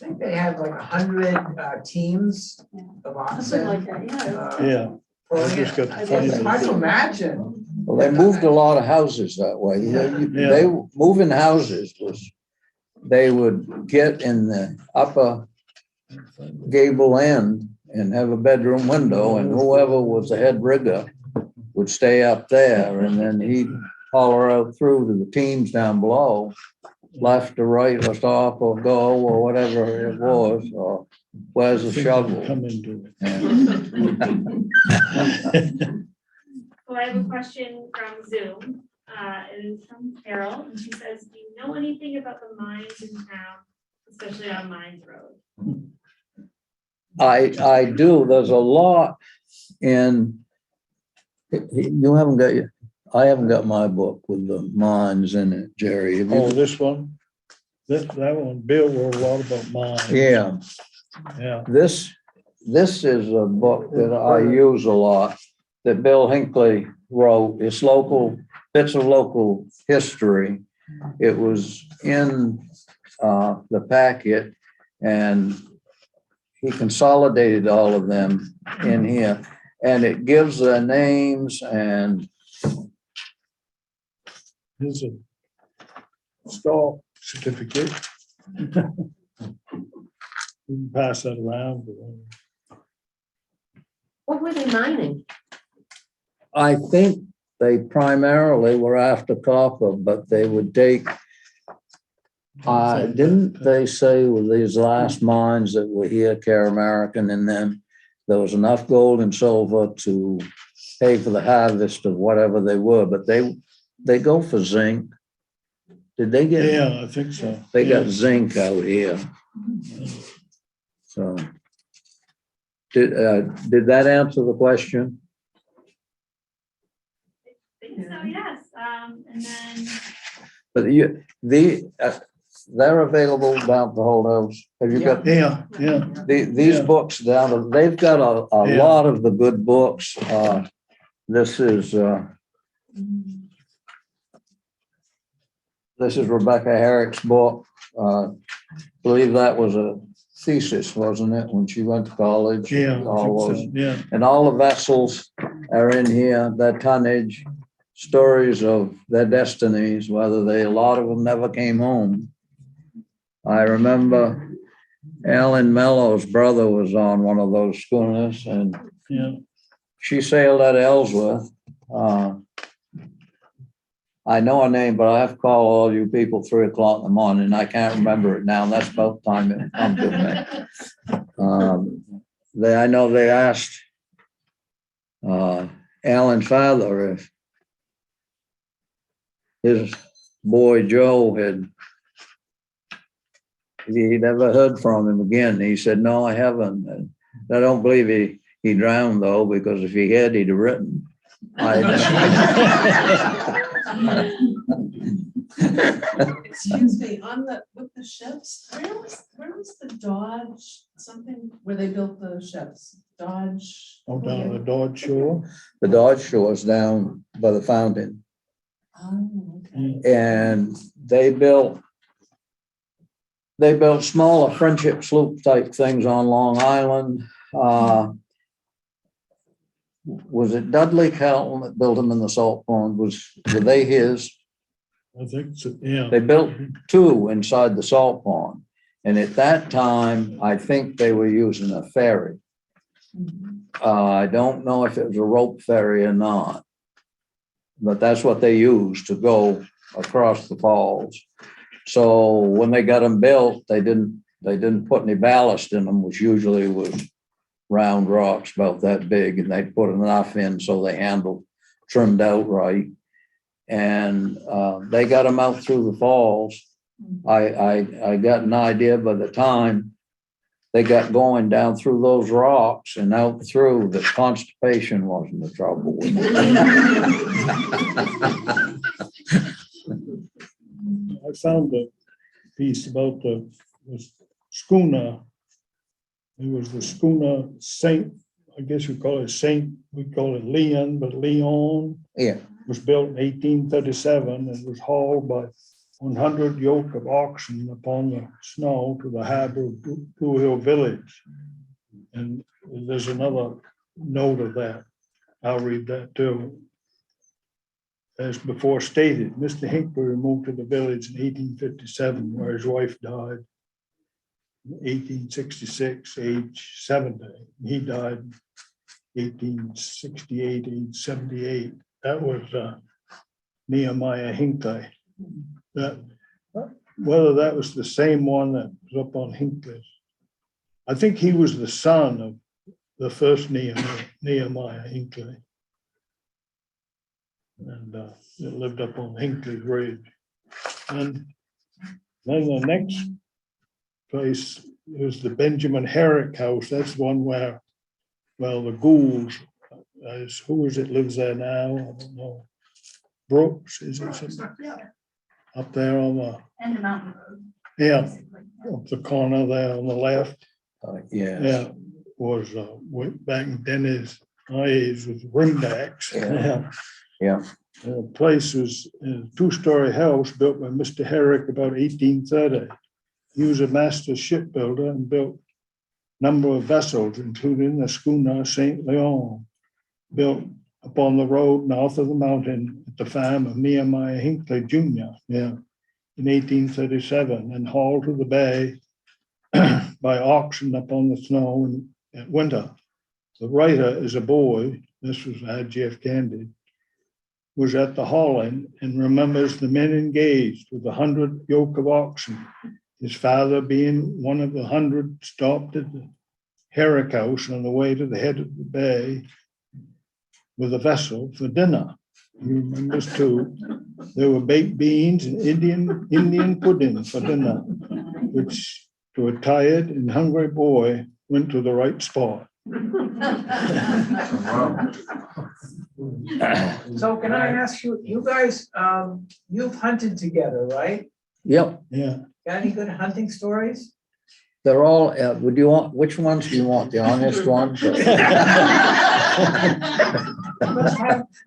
I think they have like 100 teams of Something oxen. like that, yeah. Yeah. I just got to find It's hard to it. imagine. Well, they moved a lot of houses that way. They moving houses was, they would get in the upper gable end and have a bedroom window, and whoever was the head rigger would stay up there, and then he'd holler out through to the teams down below, left or right or stop or go or whatever it was, or where's the shovel? Come into it. So I have a question from Zoom. It is from Carol, and she says, do you know anything about the mines in town, especially on Mines Road? I do. There's a lot in, you haven't got your, I haven't got my book with the mines in it, Jerry. Have you? Oh, this one? That one, Bill wrote a lot about mine. Yeah, Yeah. this is a book that I use a lot, that Bill Hinckley wrote. It's local, bits of local history. It was in the packet, and he consolidated all of them in here, and it gives their names, and Here's a stall certificate. You can pass that around. What were they mining? I think they primarily were after copper, but they would take, didn't they say with these last mines that were here, Care American, and then there was enough gold and silver to pay for the harvest of whatever they were, but they go for zinc. Did they get? Yeah, I think so. They got Yeah. zinc out here. So did that answer the question? I think so, yes. And then But they're available down at the whole house. Have you got Yeah, yeah. these Yeah. books down? They've got a Yeah. lot of the good books. This is Rebecca Herrick's book. Believe that was a thesis, wasn't it, when she went to college? Yeah, I All think those. so, yeah. And all the vessels are in here, their tonnage, stories of their destinies, whether a lot of them never came home. I remember Alan Mello's brother was on one of those schooners, and Yeah, she sailed out of Ellsworth. I know her name, but I have to call all you people 3:00 in the morning. I can't remember it now. And that's about the time it come to me. I know they asked Alan's father if his boy Joe he'd ever heard from him again. He said, "No, I haven't." And I don't believe he drowned though, because if he had, he'd have written. Excuse me, with the ships, where was the Dodge, something where they built the ships? Dodge? down the Dodge Shore. The Dodge Shore is down by the fountain, Oh, okay. and they built smaller friendship sloop type things on Long Island. Was it Dudley Calton that built them in the salt pond? Were they his? I think so, yeah. They built 2 inside the salt pond. And at that time, I think they were using a ferry. I don't know if it was a rope ferry or not, but that's what they used to go across the falls. So when they got them built, they didn't put any ballast in them, which usually was round rocks about that big, and they put enough in so they handled, trimmed out right. And they got them out through the falls. I got an idea by the time they got going down through those rocks and out through, that constipation wasn't the trouble with them. I found a piece about the schooner. It was the schooner Saint, I guess we call it Leon, but Leon. Yeah. Was built in 1837 and was hauled by 100 yoke of oxen upon the snow to the harbor of Blue Hill Village. And there's another note of that. I'll read that too. As before stated, Mr. Hinckley moved to the village in 1857, where his wife died in 1866, age 70. He died in 1868, age 78. That was Nehemiah Hinckley. Whether that was the same one that was up on Hinckley's. I think he was the son of the first Nehemiah Hinckley. And it lived up on Hinckley's Ridge. And then the next place is the Benjamin Herrick House. That's one where, well, the Goulds, who is it lives there now? I don't know. Brooks, is it something? Up there on the And the mountain road. Yeah, up the corner there on the left. Yeah. Yeah, was back in Denny's days was Rimdax. Yeah. Yeah. The place was a 2-story house built by Mr. Herrick about 1830. He was a master shipbuilder and built a number of vessels, including the schooner St. Leon, built upon the road north of the mountain at the farm of Nehemiah Hinckley Jr. in 1837, and hauled to the bay by auction upon the snow in winter. The writer is a boy, this was R.G.F. Candy, was at the hauling and remembers the men engaged with 100 yoke of oxen. His father, being one of the 100, stopped at the Herrick House on the way to the head of the bay with a vessel for dinner. He remembers too. There were baked beans and Indian pudding for dinner, which to a tired and hungry boy went to the right spot. So can I ask you, you guys, you've hunted together, right? Yep. Yeah. Got any good hunting stories? They're all, which ones do you want? The honest ones?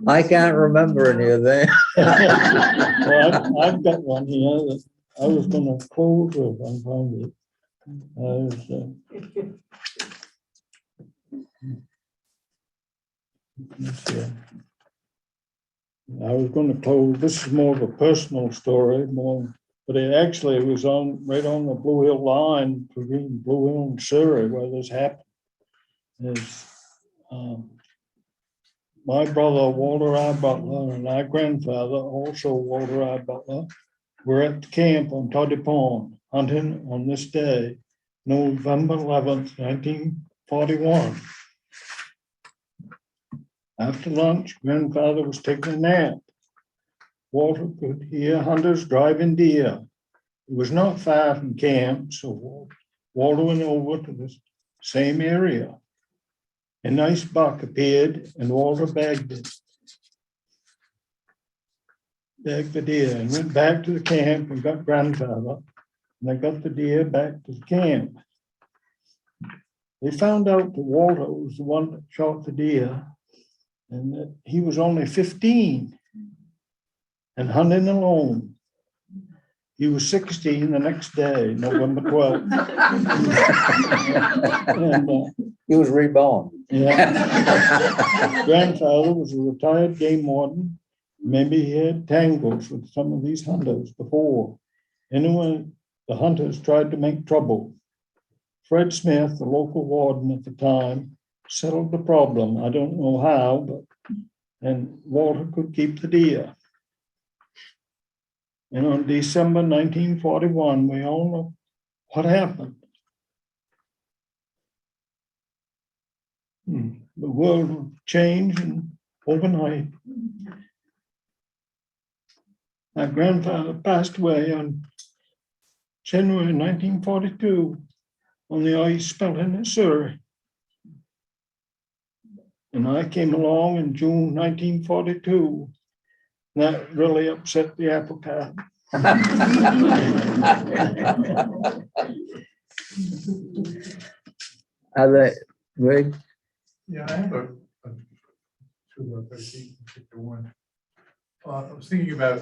I can't remember any of them. Well, I've got one here that I was going to close with. I'm finding it. I was going to close. This is more of a personal story, more But it was right on the Blue Hill line between Blue Hill and Surrey where this happened. My brother, Walter I. Butler, and my grandfather, also Walter I. Butler, were at the camp on Toddy Pond hunting on this day, November 11th, 1941. After lunch, grandfather was taking a nap. Walter could hear hunters driving deer. It was not far from camp, so Walter went over to the same area. A nice buck appeared and Walter bagged it. Bagged the deer and went back to the camp and got grandfather. And they got the deer back to the camp. They found out that Walter was the one that shot the deer and that he was only 15 and hunting alone. He was 16 the next day, November 12th. And, He was reborn. yeah. Grandfather was a retired game warden. Maybe he had tangles with some of these hunters before. Anyway, the hunters tried to make trouble. Fred Smith, the local warden at the time, settled the problem. I don't know how, and Walter could keep the deer. And on December 1941, we all know what happened. The world changed overnight. My grandfather passed away on January 1942 on the ice spelling in Surrey. And I came along in June 1942. That really upset the apple cart. Are they, Greg? Yeah, I have a 13 one. I was thinking about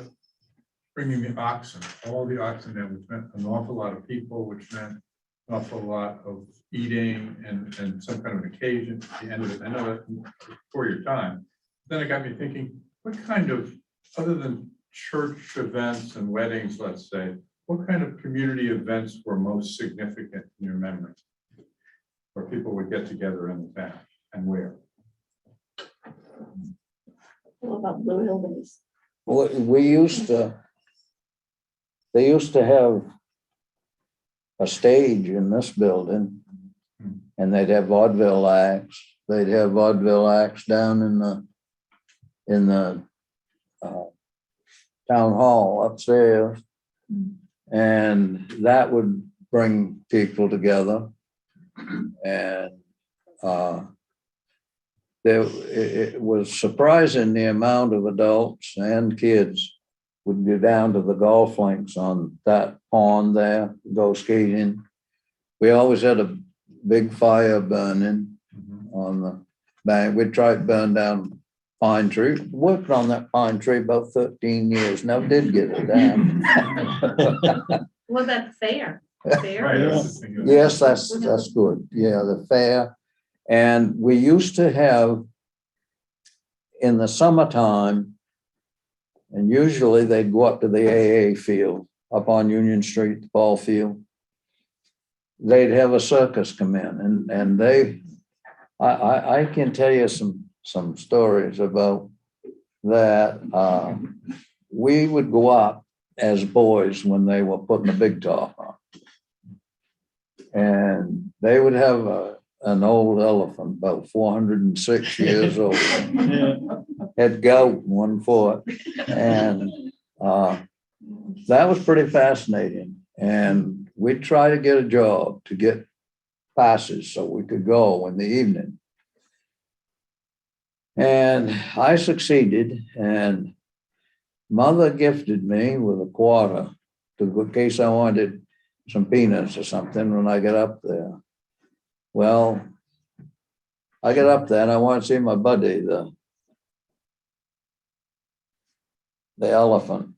bringing the oxen, all the oxen there, which meant an awful lot of people, which meant an awful lot of eating and some kind of an occasion at the end of it. I know that before your time. Then it got me thinking, what kind of, other than church events and weddings, let's say, what kind of community events were most significant in your memory? Where people would get together in the town and where? What about Blue Hill Days? We used to, they used to have a stage in this building and they'd have vaudeville acts. They'd have vaudeville acts down in the town hall upstairs. And that would bring people together. And it was surprising the amount of adults and kids would go down to the golf links on that pond there, go skating. We always had a big fire burning on the bank. We tried to burn down pine tree, worked on that pine tree about 13 years, never did get it down. What about the fair? Fair? Right, I was just thinking of that. Yes, that's good. Yeah, the fair. And we used to have in the summertime, and usually they'd go up to the AA field up on Union Street, the ball field. They'd have a circus come in and I can tell you some stories about that. We would go up as boys when they were putting the big top on. And they would have an old elephant, about 406 years old, had gout in one foot. And that was pretty fascinating. And we'd try to get a job to get passes so we could go in the evening. And I succeeded, and Mother gifted me with a quarter in case I wanted some peanuts or something when I got up there. Well, I got up there and I wanted to see my buddy, the elephant.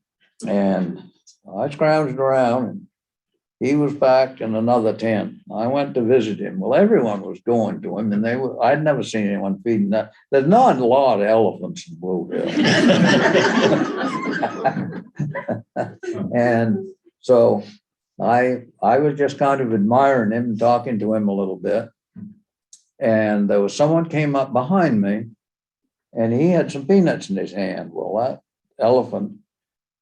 And I scrounged around and he was back in another tent. I went to visit him. Well, everyone was going to him and I'd never seen anyone feeding that. There's not a lot of elephants in Blue Hill. And So I was just kind of admiring him and talking to him a little bit. And there was someone came up behind me and he had some peanuts in his hand. Well, that elephant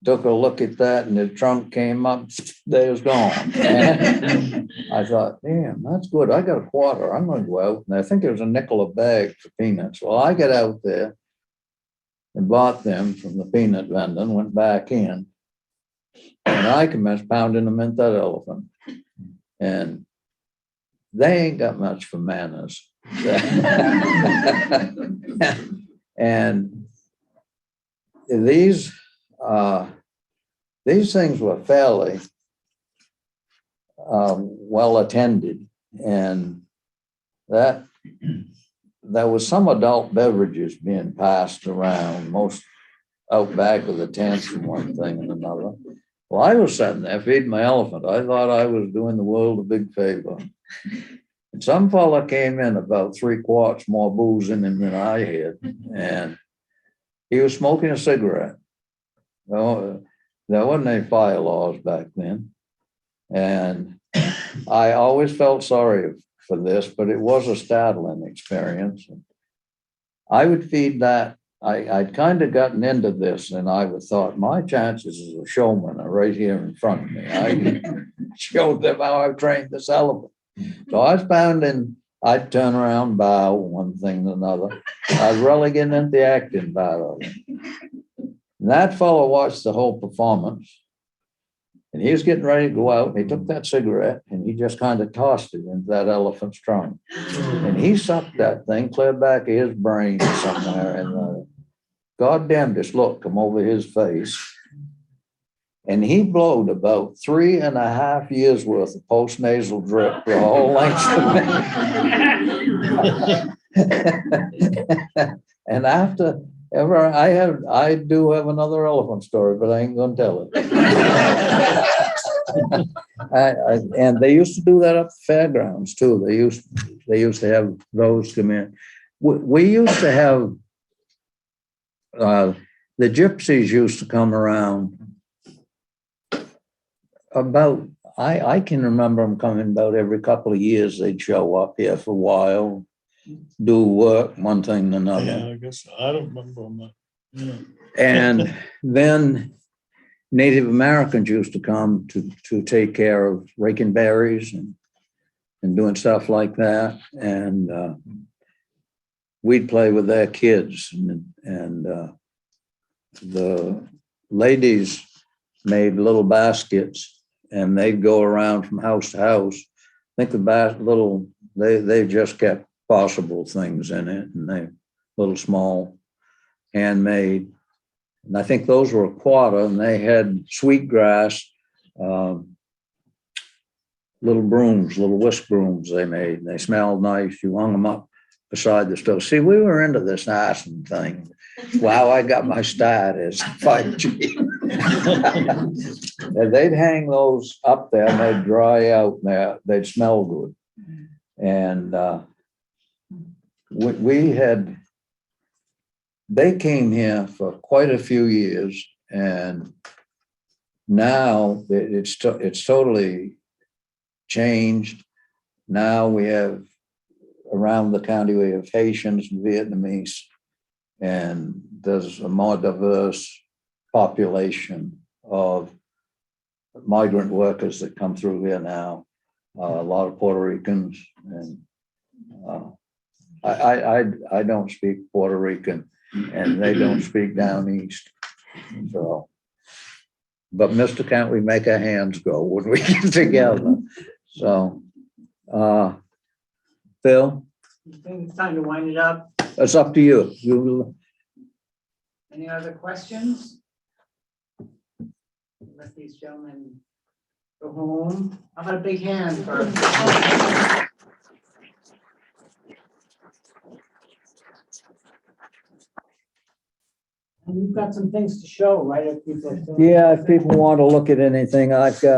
took a look at that and the trunk came up, they was gone. And I thought, damn, that's good. I got a quarter. I'm gonna go out. And I think it was a nickel a bag for peanuts. Well, I got out there and bought them from the peanut vendor and went back in. And I commenced pounding them into that elephant. And they ain't got much for manners. And these things were fairly well attended, and that there was some adult beverages being passed around, most out back of the tents and one thing and another. Well, I was sitting there feeding my elephant. I thought I was doing the world a big favor. And some fella came in about 3 quarts more booze in him than I had, and he was smoking a cigarette. Well, there wasn't any fire laws back then. And I always felt sorry for this, but it was a startling experience. I would feed that. I'd kind of gotten into this and I would thought my chances as a showman are right here in front of me. I showed them how I've trained this elephant. So I was pounding, I'd turn around, bow, one thing and another. I was really getting into the acting part of it. And that fellow watched the whole performance. And he was getting ready to go out. And he took that cigarette and he just kind of tossed it into that elephant's trunk. And he sucked that thing clear back of his brain somewhere. And the goddamnedest look come over his face. And he blowed about 3.5 years worth of postnasal drip the whole length of me. And after ever, I do have another elephant story, but I ain't gonna tell it. And they used to do that up at the fairgrounds too. They used to have those come in. We used to have the gypsies used to come around about, I can remember them coming about every couple of years. They'd show up here for a while, do work, one thing and another. Yeah, I guess I don't remember them. Yeah. And then Native Americans used to come to take care of raking berries and doing stuff like that. And we'd play with their kids. And the ladies made little baskets and they'd go around from house to house. I think they just kept possible things in it, and they little small handmade. And I think those were a quarter, and they had sweetgrass, little brooms, little whisk brooms they made. They smelled nice. You hung them up beside the stove. See, we were into this Aspen thing. Wow, I got my start as 5G. And they'd hang those up there and they'd dry out there. They'd smell good. And they came here for quite a few years, and now it's totally changed. Now we have around the county, we have Haitians and Vietnamese, and there's a more diverse population of migrant workers that come through here now. A lot of Puerto Ricans, and I don't speak Puerto Rican, and they don't speak down east. So, but Mr. Can't we make our hands go when we get together? So, Phil, I think it's time to wind it up. it's up to you. Any other questions? Let these gentlemen go home. How about a big hand for? And you've got some things to show, right? If people Yeah, if people want to look at anything I've got.